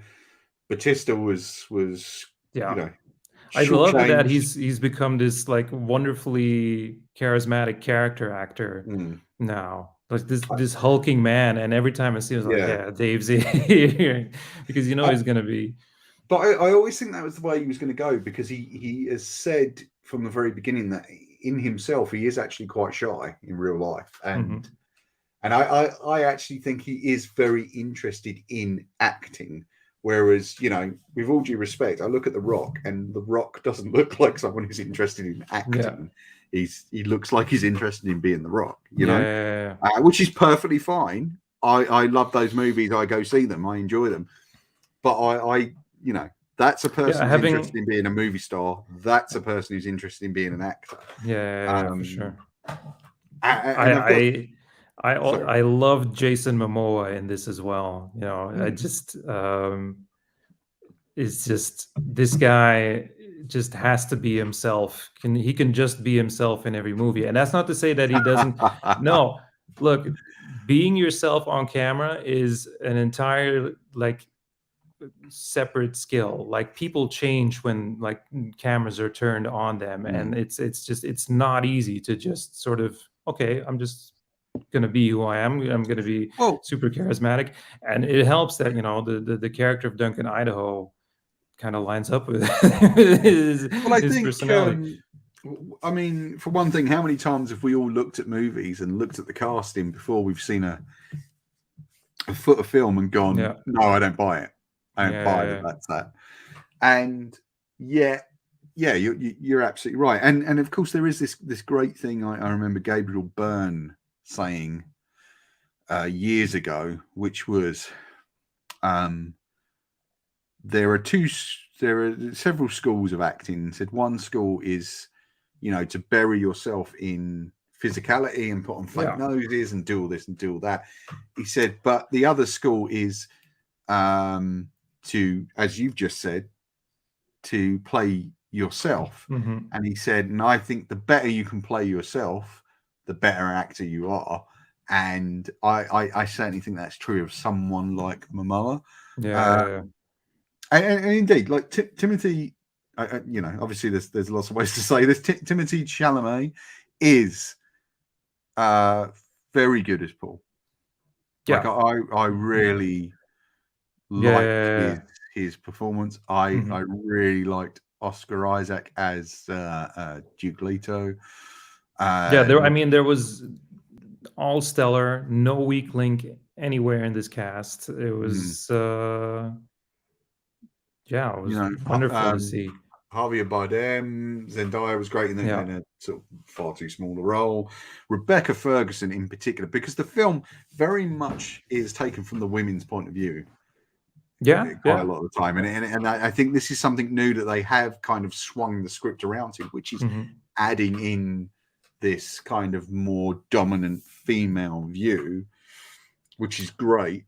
Batista was you know. I love that he's become this like wonderfully charismatic character actor now. Like this hulking man, and every time I see him, like, Dave's here, because he's gonna be. But I always think that was the way he was going to go, because he has said from the very beginning that in himself he is actually quite shy in real life, and I actually think he is very interested in acting. Whereas, with all due respect, I look at The Rock, and The Rock doesn't look like someone who's interested in acting. Yeah. He looks like he's interested in being The Rock, which is perfectly fine. I love those movies. I go see them. I enjoy them. But I that's a person who's interested in being a movie star. That's a person who's interested in being an actor. For sure. I loved Jason Momoa in this as well. I just it's just, this guy just has to be himself. He can just be himself in every movie, and that's not to say that he doesn't. No, look, being yourself on camera is an entire separate skill. Like, people change when cameras are turned on them, and it's not easy to just sort of, okay, I'm just gonna be who I am. I'm gonna be super charismatic, and it helps that the character of Duncan Idaho kind of lines up with his personality. I mean, for one thing, how many times have we all looked at movies and looked at the casting before we've seen a foot of film and gone, no, I don't buy it. I don't buy that. That's that. And you're absolutely right. And of course, there is this great thing I remember Gabriel Byrne saying years ago, which was, there are several schools of acting. He said one school is, to bury yourself in physicality and put on fake noses and do all this and do all that. He said, but the other school is to, as you've just said, to play yourself. And he said, and I think the better you can play yourself, the better actor you are. And I certainly think that's true of someone like Momoa. And indeed, like Timothy, obviously there's lots of ways to say this. Timothy Chalamet is very good as Paul. Like, I really liked his performance. I really liked Oscar Isaac as Duke Leto. There was all stellar, no weak link anywhere in this cast. It was it was wonderful to see. Javier Bardem, Zendaya was great in a sort of far too small a role. Rebecca Ferguson in particular, because the film very much is taken from the women's point of view. Quite a lot of the time, and I think this is something new that they have kind of swung the script around to, which is adding in this kind of more dominant female view, which is great.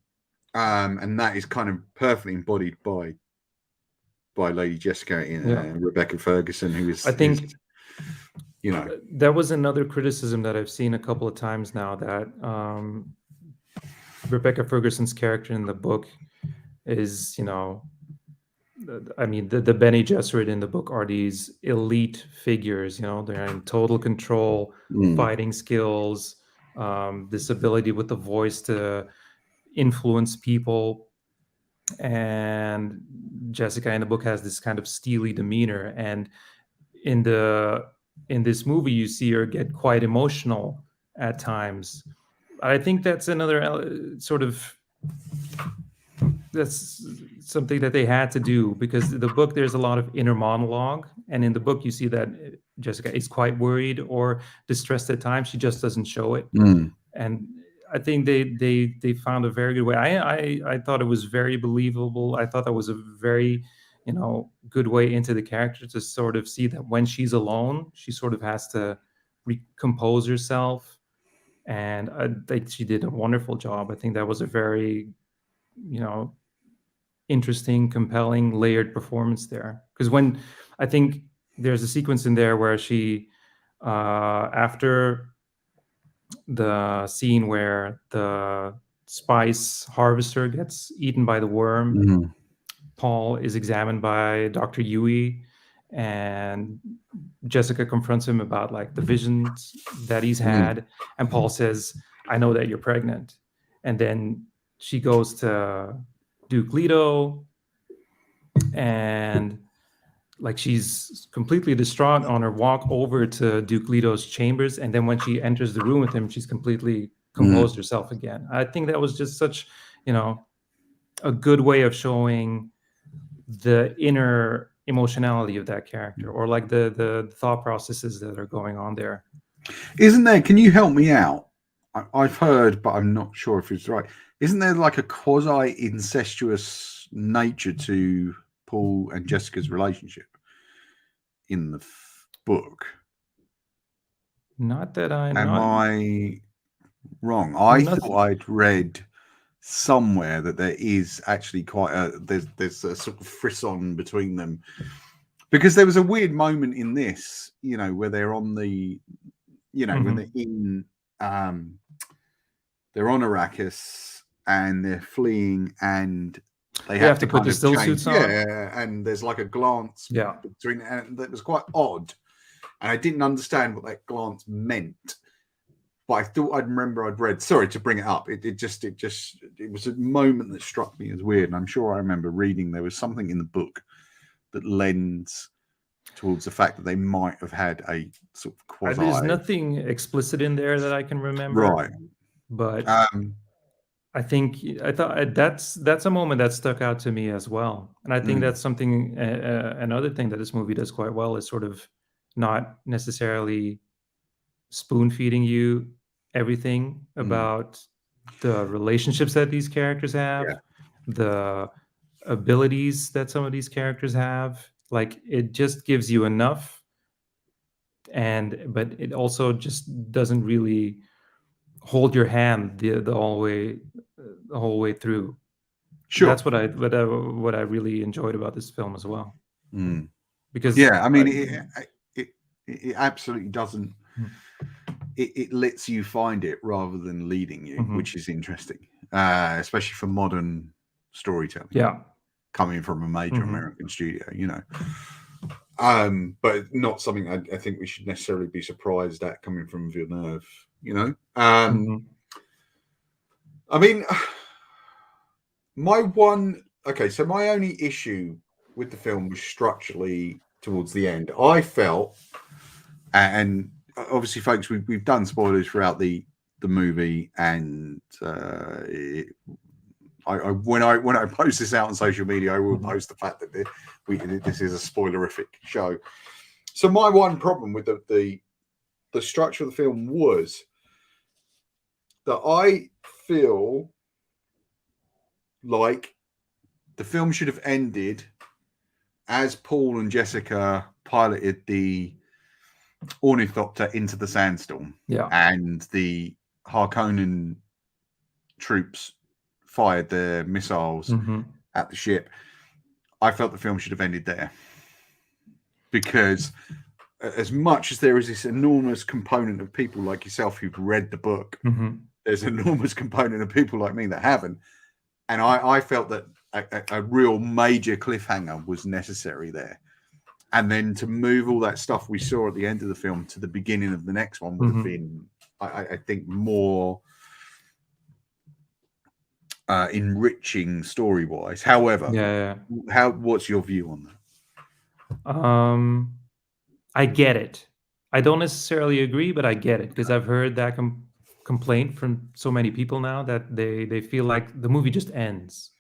And that is kind of perfectly embodied by Lady Jessica in Rebecca Ferguson, who is, I think, you know, that was another criticism that I've seen a couple of times now, that Rebecca Ferguson's character in the book is, you know, I mean, the Bene Gesserit in the book are these elite figures, you know, they're in total control, fighting skills, this ability with the voice to influence people. And Jessica in the book has this kind of steely demeanor. And in this movie, you see her get quite emotional at times. I think that's another sort of, that's something that they had to do, because the book, there's a lot of inner monologue, and in the book you see that Jessica is quite worried or distressed at times. She just doesn't show it. And I think they found a very good way. I thought it was very believable. I thought that was a very, you know, good way into the character, to sort of see that when she's alone, she sort of has to recompose herself. And I think she did a wonderful job. I think that was a very, you know, interesting, compelling, layered performance there. Because when, I think there's a sequence in there where she, after the scene where the spice harvester gets eaten by the worm, Paul is examined by Dr. Yui, and Jessica confronts him about like the visions that he's had, and Paul says, "I know that you're pregnant." And then she goes to Duke Leto, and like she's completely distraught on her walk over to Duke Leto's chambers, and then when she enters the room with him, she's completely composed herself again. I think that was just such, you know, a good way of showing the inner emotionality of that character, or like the thought processes that are going on there. Isn't there? Can you help me out? I've heard, but I'm not sure if it's right. Isn't there like a quasi incestuous nature to Paul and Jessica's relationship in the book? Not that I. Am I wrong? I thought I'd read somewhere that there is actually quite a there's a sort of frisson between them, because there was a weird moment in this, you know, where they're on the, you know, when they're in they're on Arrakis and they're fleeing, and they have to put the still suits on. Yeah, and there's like a glance between, and that was quite odd, and I didn't understand what that glance meant. But I thought I'd read. Sorry to bring it up. It was a moment that struck me as weird, and I'm sure I remember reading there was something in the book that lends towards the fact that they might have had a sort of quasi. There's nothing explicit in there that I can remember, right? But I thought that's a moment that stuck out to me as well, and I think that's something. Another thing that this movie does quite well is sort of not necessarily spoon feeding you everything about the relationships that these characters have, the abilities that some of these characters have. Like, it just gives you enough, but it also just doesn't really hold your hand the whole way through. Sure, that's what I really enjoyed about this film as well. Because I mean, it absolutely doesn't. It lets you find it rather than leading you, which is interesting, especially for modern storytelling. Yeah, coming from a major American studio, you know. But not something I think we should necessarily be surprised at coming from Villeneuve, you know. I mean, my only issue with the film was structurally towards the end. I felt, and obviously, folks, we've done spoilers throughout the movie, and when I post this out on social media, I will post the fact that this is a spoilerific show. So my one problem with the structure of the film was that I feel like the film should have ended as Paul and Jessica piloted the ornithopter into the sandstorm, Yeah. and the Harkonnen troops fired their missiles at the ship, I felt the film should have ended there. Because as much as there is this enormous component of people like yourself who've read the book, there's an enormous component of people like me that haven't. And I felt that a real major cliffhanger was necessary there. And then to move all that stuff we saw at the end of the film to the beginning of the next one would have been, I think, more enriching story-wise. However, what's your view on that? I get it. I don't necessarily agree, but I get it, because I've heard that complaint from so many people now that they feel like the movie just ends,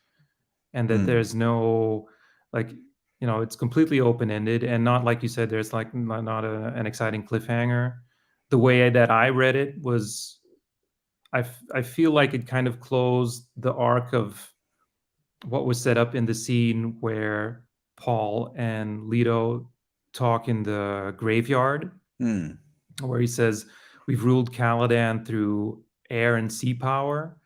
and that there's no, like, it's completely open-ended, and not, like you said, there's like not an exciting cliffhanger. The way that I read it was, I feel like it kind of closed the arc of what was set up in the scene where Paul and Leto talk in the graveyard, where he says, "We've ruled Caladan through air and sea power.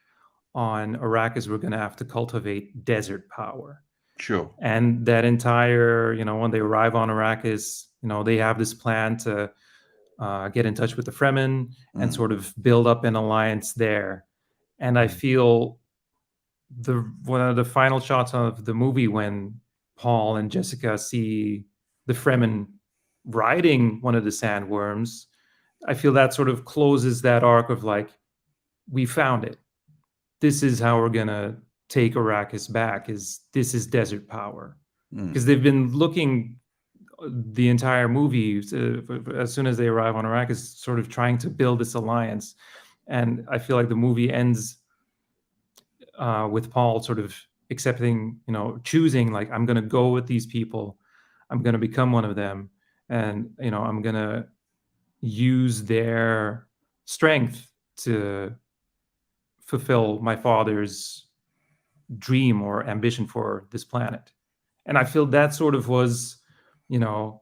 On Arrakis, we're going to have to cultivate desert power." Sure. And that entire, when they arrive on Arrakis, they have this plan to get in touch with the Fremen and sort of build up an alliance there. And I feel one of the final shots of the movie, when Paul and Jessica see the Fremen riding one of the sandworms, I feel that sort of closes that arc of like, we found it. This is how we're gonna take Arrakis back. This is desert power, because they've been looking the entire movie, as soon as they arrive on Arrakis, sort of trying to build this alliance. And I feel like the movie ends with Paul sort of accepting, choosing, like, I'm going to go with these people. I'm going to become one of them. And, I'm going to use their strength to fulfill my father's dream or ambition for this planet. And I feel that sort of was, that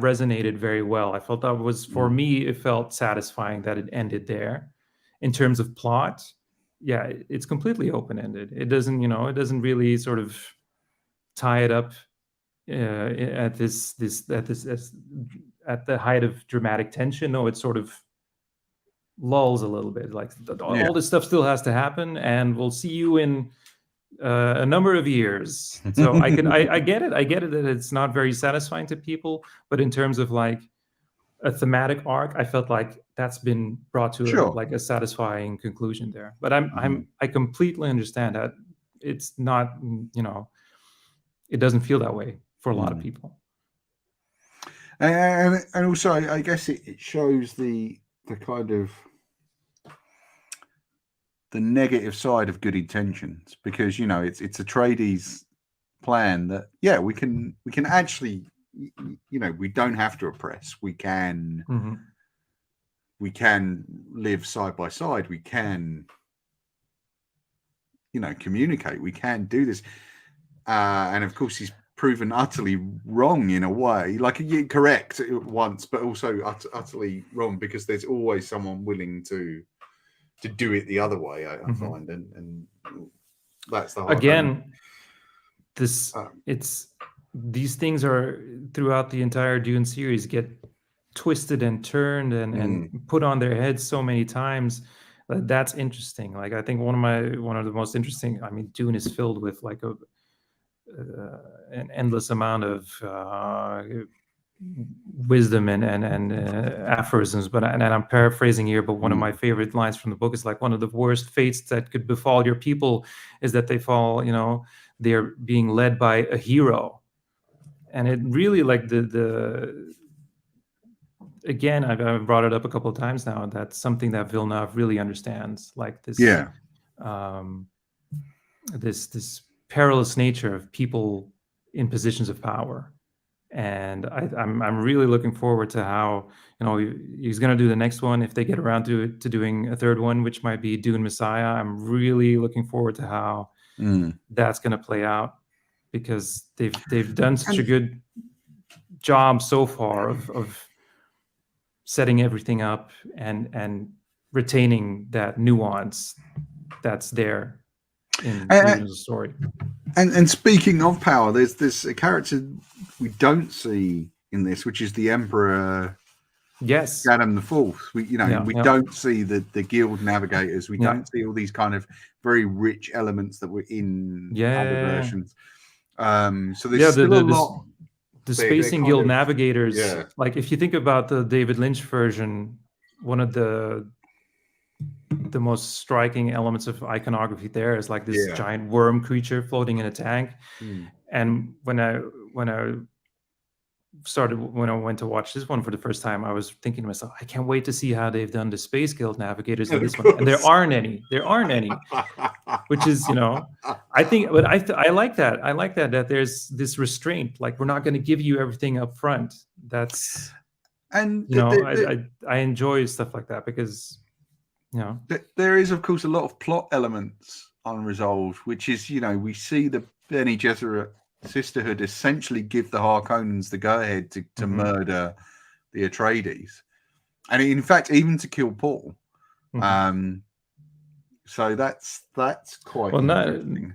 resonated very well. I felt that was, for me, it felt satisfying that it ended there. In terms of plot, yeah, it's completely open-ended. It doesn't, it doesn't really sort of tie it up at the height of dramatic tension. No, it sort of lulls a little bit. Like, all this stuff still has to happen, and we'll see you in a number of years. So I get it. I get it that it's not very satisfying to people, but in terms of like a thematic arc, I felt like that's been brought to a satisfying conclusion there. But I completely understand that it's not, it doesn't feel that way for a lot of people. And also, I guess it shows the kind of the negative side of good intentions, because it's Atreides' plan that we can actually, we don't have to oppress. We can live side by side. We can communicate. We can do this, and of course he's proven utterly wrong in a way. Like, you're correct once, but also utterly wrong, because there's always someone willing to do it the other way, I find, and that's the hard again. These things are throughout the entire Dune series get twisted and turned and put on their heads so many times. That's interesting. Like, I think one of the most interesting. I mean, Dune is filled with like an endless amount of wisdom and aphorisms, but and I'm paraphrasing here, but one of my favorite lines from the book is like, one of the worst fates that could befall your people is that they fall, they're being led by a hero. And it really, like, the again, I've brought it up a couple of times now, that's something that Villeneuve really understands, like this this perilous nature of people in positions of power. And I'm really looking forward to how, he's going to do the next one, if they get around to doing a third one, which might be Dune Messiah. I'm really looking forward to how that's going to play out, because they've done such a good job so far of setting everything up and retaining that nuance that's there in the And, original story. and speaking of power, there's a character we don't see in this, which is the Emperor. Yes. Adam the Fourth. We don't see the guild navigators. We don't see all these kind of very rich elements that were in other versions. So there's still a lot. The Spacing Guild navigators. Yeah. Like if you think about the David Lynch version, one of the most striking elements of iconography there is like this giant worm creature floating in a tank. And when I went to watch this one for the first time, I was thinking to myself, I can't wait to see how they've done the Space Guild navigators in this one. And there aren't any, which is, I think, but I like that. I like that there's this restraint. Like, we're not going to give you everything up front. That's, and I enjoy stuff like that because, there is, of course, a lot of plot elements unresolved, which is, we see the Bene Gesserit Sisterhood essentially give the Harkonnens the go-ahead to murder the Atreides, and in fact even to kill Paul. So that's quite interesting.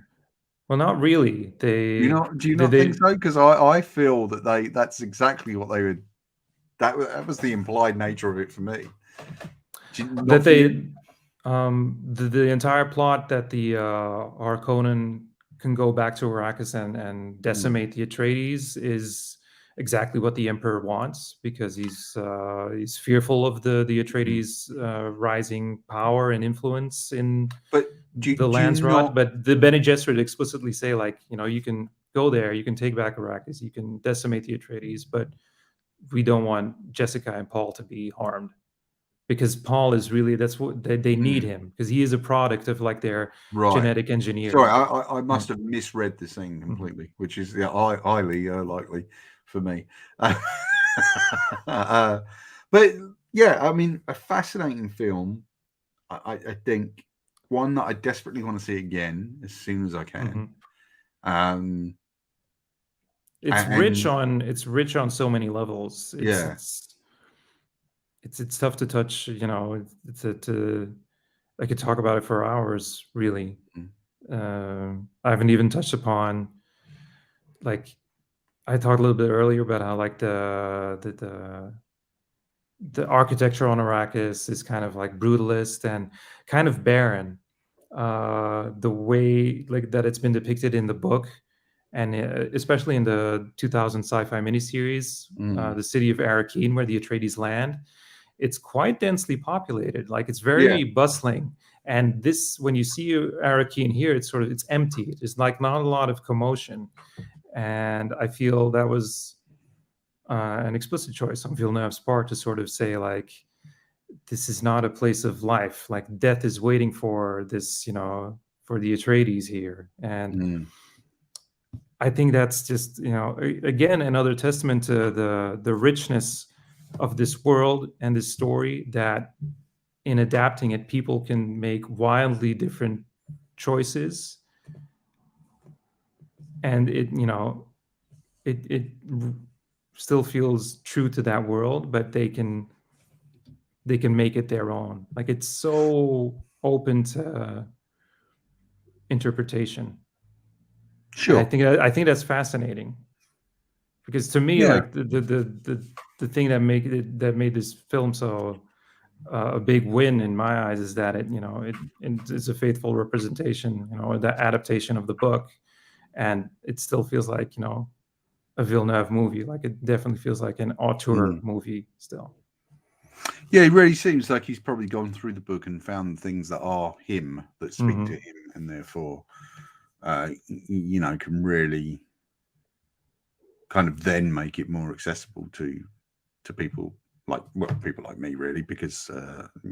Not really. Do you not think so? Because I feel that that's exactly what they would. That was the implied nature of it for me. That they the entire plot that the Harkonnen can go back to Arrakis and decimate the Atreides is exactly what the Emperor wants, because he's fearful of the Atreides rising power and influence in the Landsrot. But the Bene Gesserit explicitly say, like, you can go there, you can take back Arrakis, you can decimate the Atreides, but we don't want Jessica and Paul to be harmed. Because Paul is really, that's what they need him, because he is a product of like their genetic engineering. Sorry, I must have misread the thing completely, which is highly likely for me. But yeah, I mean, a fascinating film. I think one that I desperately want to see again as soon as I can. It's rich on so many levels. It's tough to touch, I could talk about it for hours, really. I haven't even touched upon, like, I talked a little bit earlier about how, like, the architecture on Arrakis is kind of like brutalist and kind of barren. The way, like, that it's been depicted in the book, and especially in the 2000 sci-fi miniseries, The City of Arrakeen, where the Atreides land, it's quite densely populated. Like, it's very bustling. And this, when you see Arrakeen here, it's empty. There's like not a lot of commotion. And I feel that was an explicit choice on Villeneuve's part to sort of say, like, this is not a place of life. Like, death is waiting for this, for the Atreides here. And I think that's just, again, another testament to the richness of this world and this story, that in adapting it, people can make wildly different choices, and it still feels true to that world, but they can make it their own. Like, it's so open to interpretation. Sure. And I think that's fascinating, because to me, like, the thing that made this film so a big win in my eyes is that it's a faithful representation, the adaptation of the book, and it still feels like a Villeneuve movie. Like, it definitely feels like an auteur movie still. Yeah, it really seems like he's probably gone through the book and found things that are him, that speak to him, and therefore, can really kind of then make it more accessible to people like me, really, because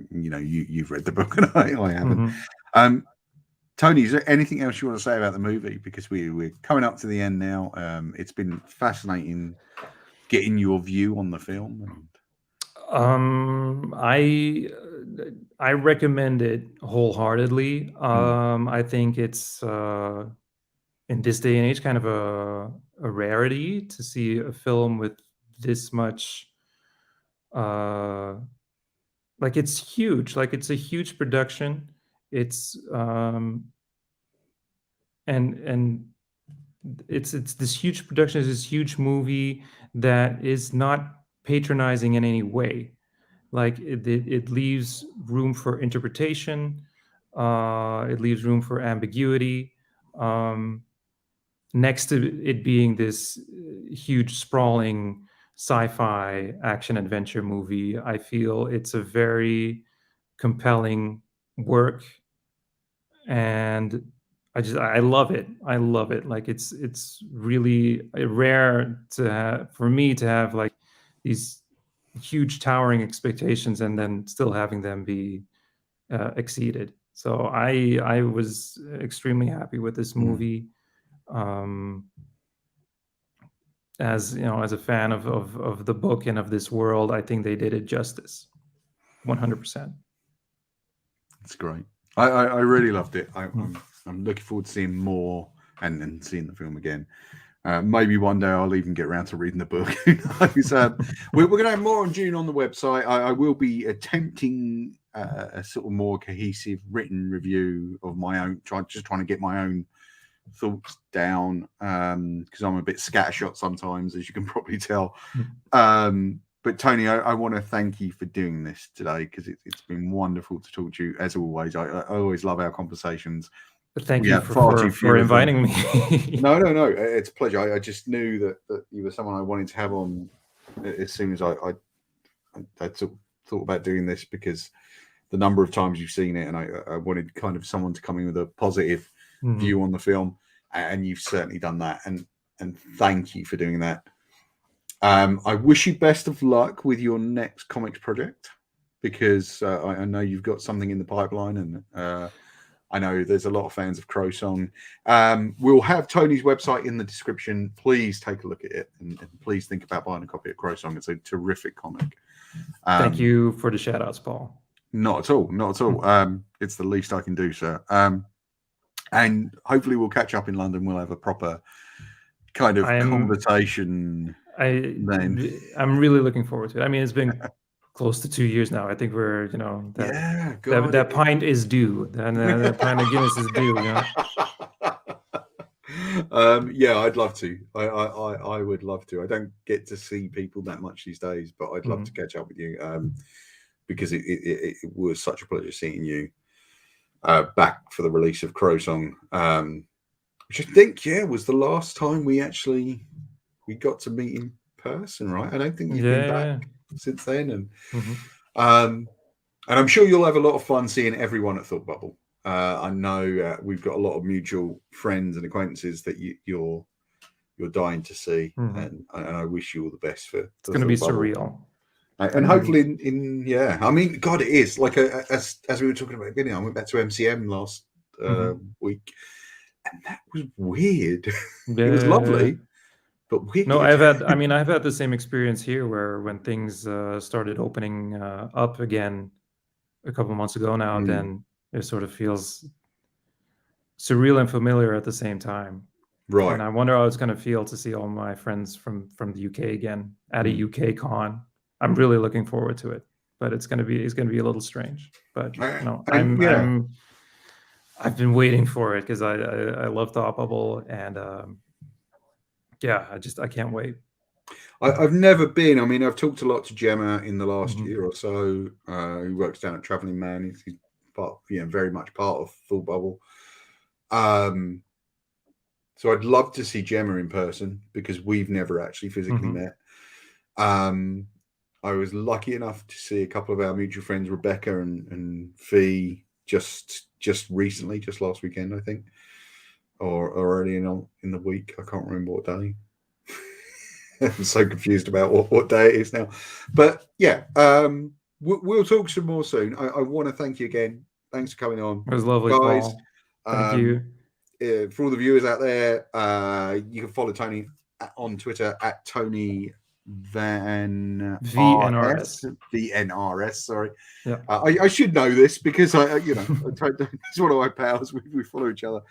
you've read the book and I haven't. Tony, is there anything else you want to say about the movie? Because we're coming up to the end now. It's been fascinating getting your view on the film. I recommend it wholeheartedly. I think it's in this day and age kind of a rarity to see a film with this much. Like it's huge. Like it's a huge production. It's and it's this huge production. It's this huge movie that is not patronizing in any way. Like it leaves room for interpretation. It leaves room for ambiguity. Next to it being this huge sprawling sci-fi action adventure movie, I feel it's a very compelling work, and I love it. I love it. Like it's really rare to have, for me to have like these huge towering expectations and then still having them be exceeded. So I was extremely happy with this movie. As you know, as a fan of the book and of this world, I think they did it justice, 100%. That's great. I really loved it. I'm looking forward to seeing more and then seeing the film again. Maybe one day I'll even get around to reading the book. Who knows? We're going to have more on Dune on the website. I will be attempting a sort of more cohesive written review of my own, trying to get my own thoughts down, because I'm a bit scattershot sometimes, as you can probably tell. But Tony, I want to thank you for doing this today, because it's been wonderful to talk to you as always. I always love our conversations. But thank you for inviting me. No, it's a pleasure. I just knew that you were someone I wanted to have on as soon as I thought about doing this, because the number of times you've seen it, and I wanted kind of someone to come in with a positive view on the film, and you've certainly done that, and thank you for doing that. I wish you best of luck with your next comics project, because I know you've got something in the pipeline, and I know there's a lot of fans of Crow Song. We'll have Tony's website in the description. Please take a look at it, and please think about buying a copy of Crow Song. It's a terrific comic. Thank you for the shout outs, Paul. Not at all. It's the least I can do, sir. And hopefully we'll catch up in London. We'll have a proper kind of conversation. I'm really looking forward to it. I mean, it's been close to 2 years now. I think we're, that pint is due. That pint of Guinness is due. I'd love to. I would love to. I don't get to see people that much these days, but I'd love to catch up with you, because it was such a pleasure seeing you back for the release of Crow Song, which I think was the last time we got to meet in person, right? I don't think you've been back since then, and I'm sure you'll have a lot of fun seeing everyone at Thought Bubble. I know we've got a lot of mutual friends and acquaintances that you're dying to see, and I wish you all the best for. It's going to be surreal, and hopefully, I mean, God, it is like as we were talking about at the beginning. I went back to MCM last week, and that was weird. It was lovely. But weird. No, I've had the same experience here, where when things started opening up again a couple of months ago now, then it sort of feels surreal and familiar at the same time. Right. And I wonder how it's going to feel to see all my friends from the UK again at a UK con. I'm really looking forward to it, but it's going to be a little strange. But I've been waiting for it, because I love Thought Bubble, and I can't wait. I've never been. I mean, I've talked a lot to Gemma in the last year or so, who works down at Traveling Man. He's part, very much part of Thought Bubble. So I'd love to see Gemma in person, because we've never actually physically met. I was lucky enough to see a couple of our mutual friends, Rebecca and Fee, just recently, just last weekend, I think, or early in the week. I can't remember what day. I'm so confused about what day it is now. But we'll talk some more soon. I want to thank you again. Thanks for coming on. It was lovely, guys. Paul. Thank you. For all the viewers out there, you can follow Tony on Twitter at Tony VNRS. Sorry. Yeah. I should know this, because he's one of my pals. We follow each other.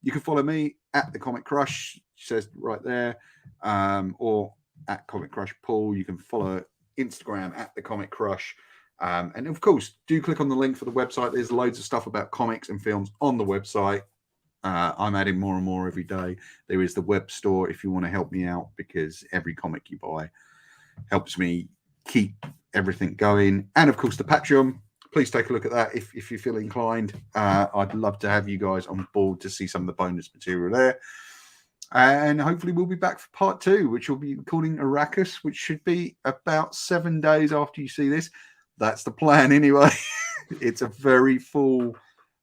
You can follow me at The Comic Crush, says right there, or at Comic Crush Paul. You can follow Instagram at The Comic Crush. And of course, do click on the link for the website. There's loads of stuff about comics and films on the website. I'm adding more and more every day. There is the web store if you want to help me out, because every comic you buy helps me keep everything going. And of course, the Patreon. Please take a look at that if you feel inclined. I'd love to have you guys on board to see some of the bonus material there. And hopefully we'll be back for part 2, which will be calling Arrakis, which should be about 7 days after you see this. That's the plan anyway. It's a very full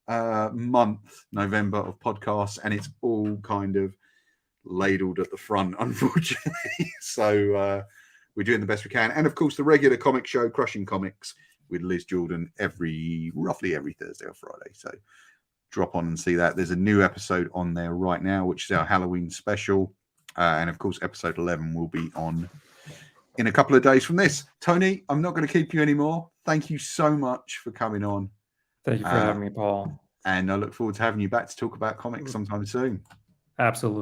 month, November, of podcasts, and it's all kind of ladled at the front, unfortunately. So we're doing the best we can. And of course, the regular comic show, Crushing Comics, with Liz Jordan, roughly every Thursday or Friday. So drop on and see that. There's a new episode on there right now, which is our Halloween special. And of course, episode 11 will be on in a couple of days from this. Tony, I'm not going to keep you anymore. Thank you so much for coming on. Thank you for having me, Paul. And I look forward to having you back to talk about comics sometime soon. Absolutely.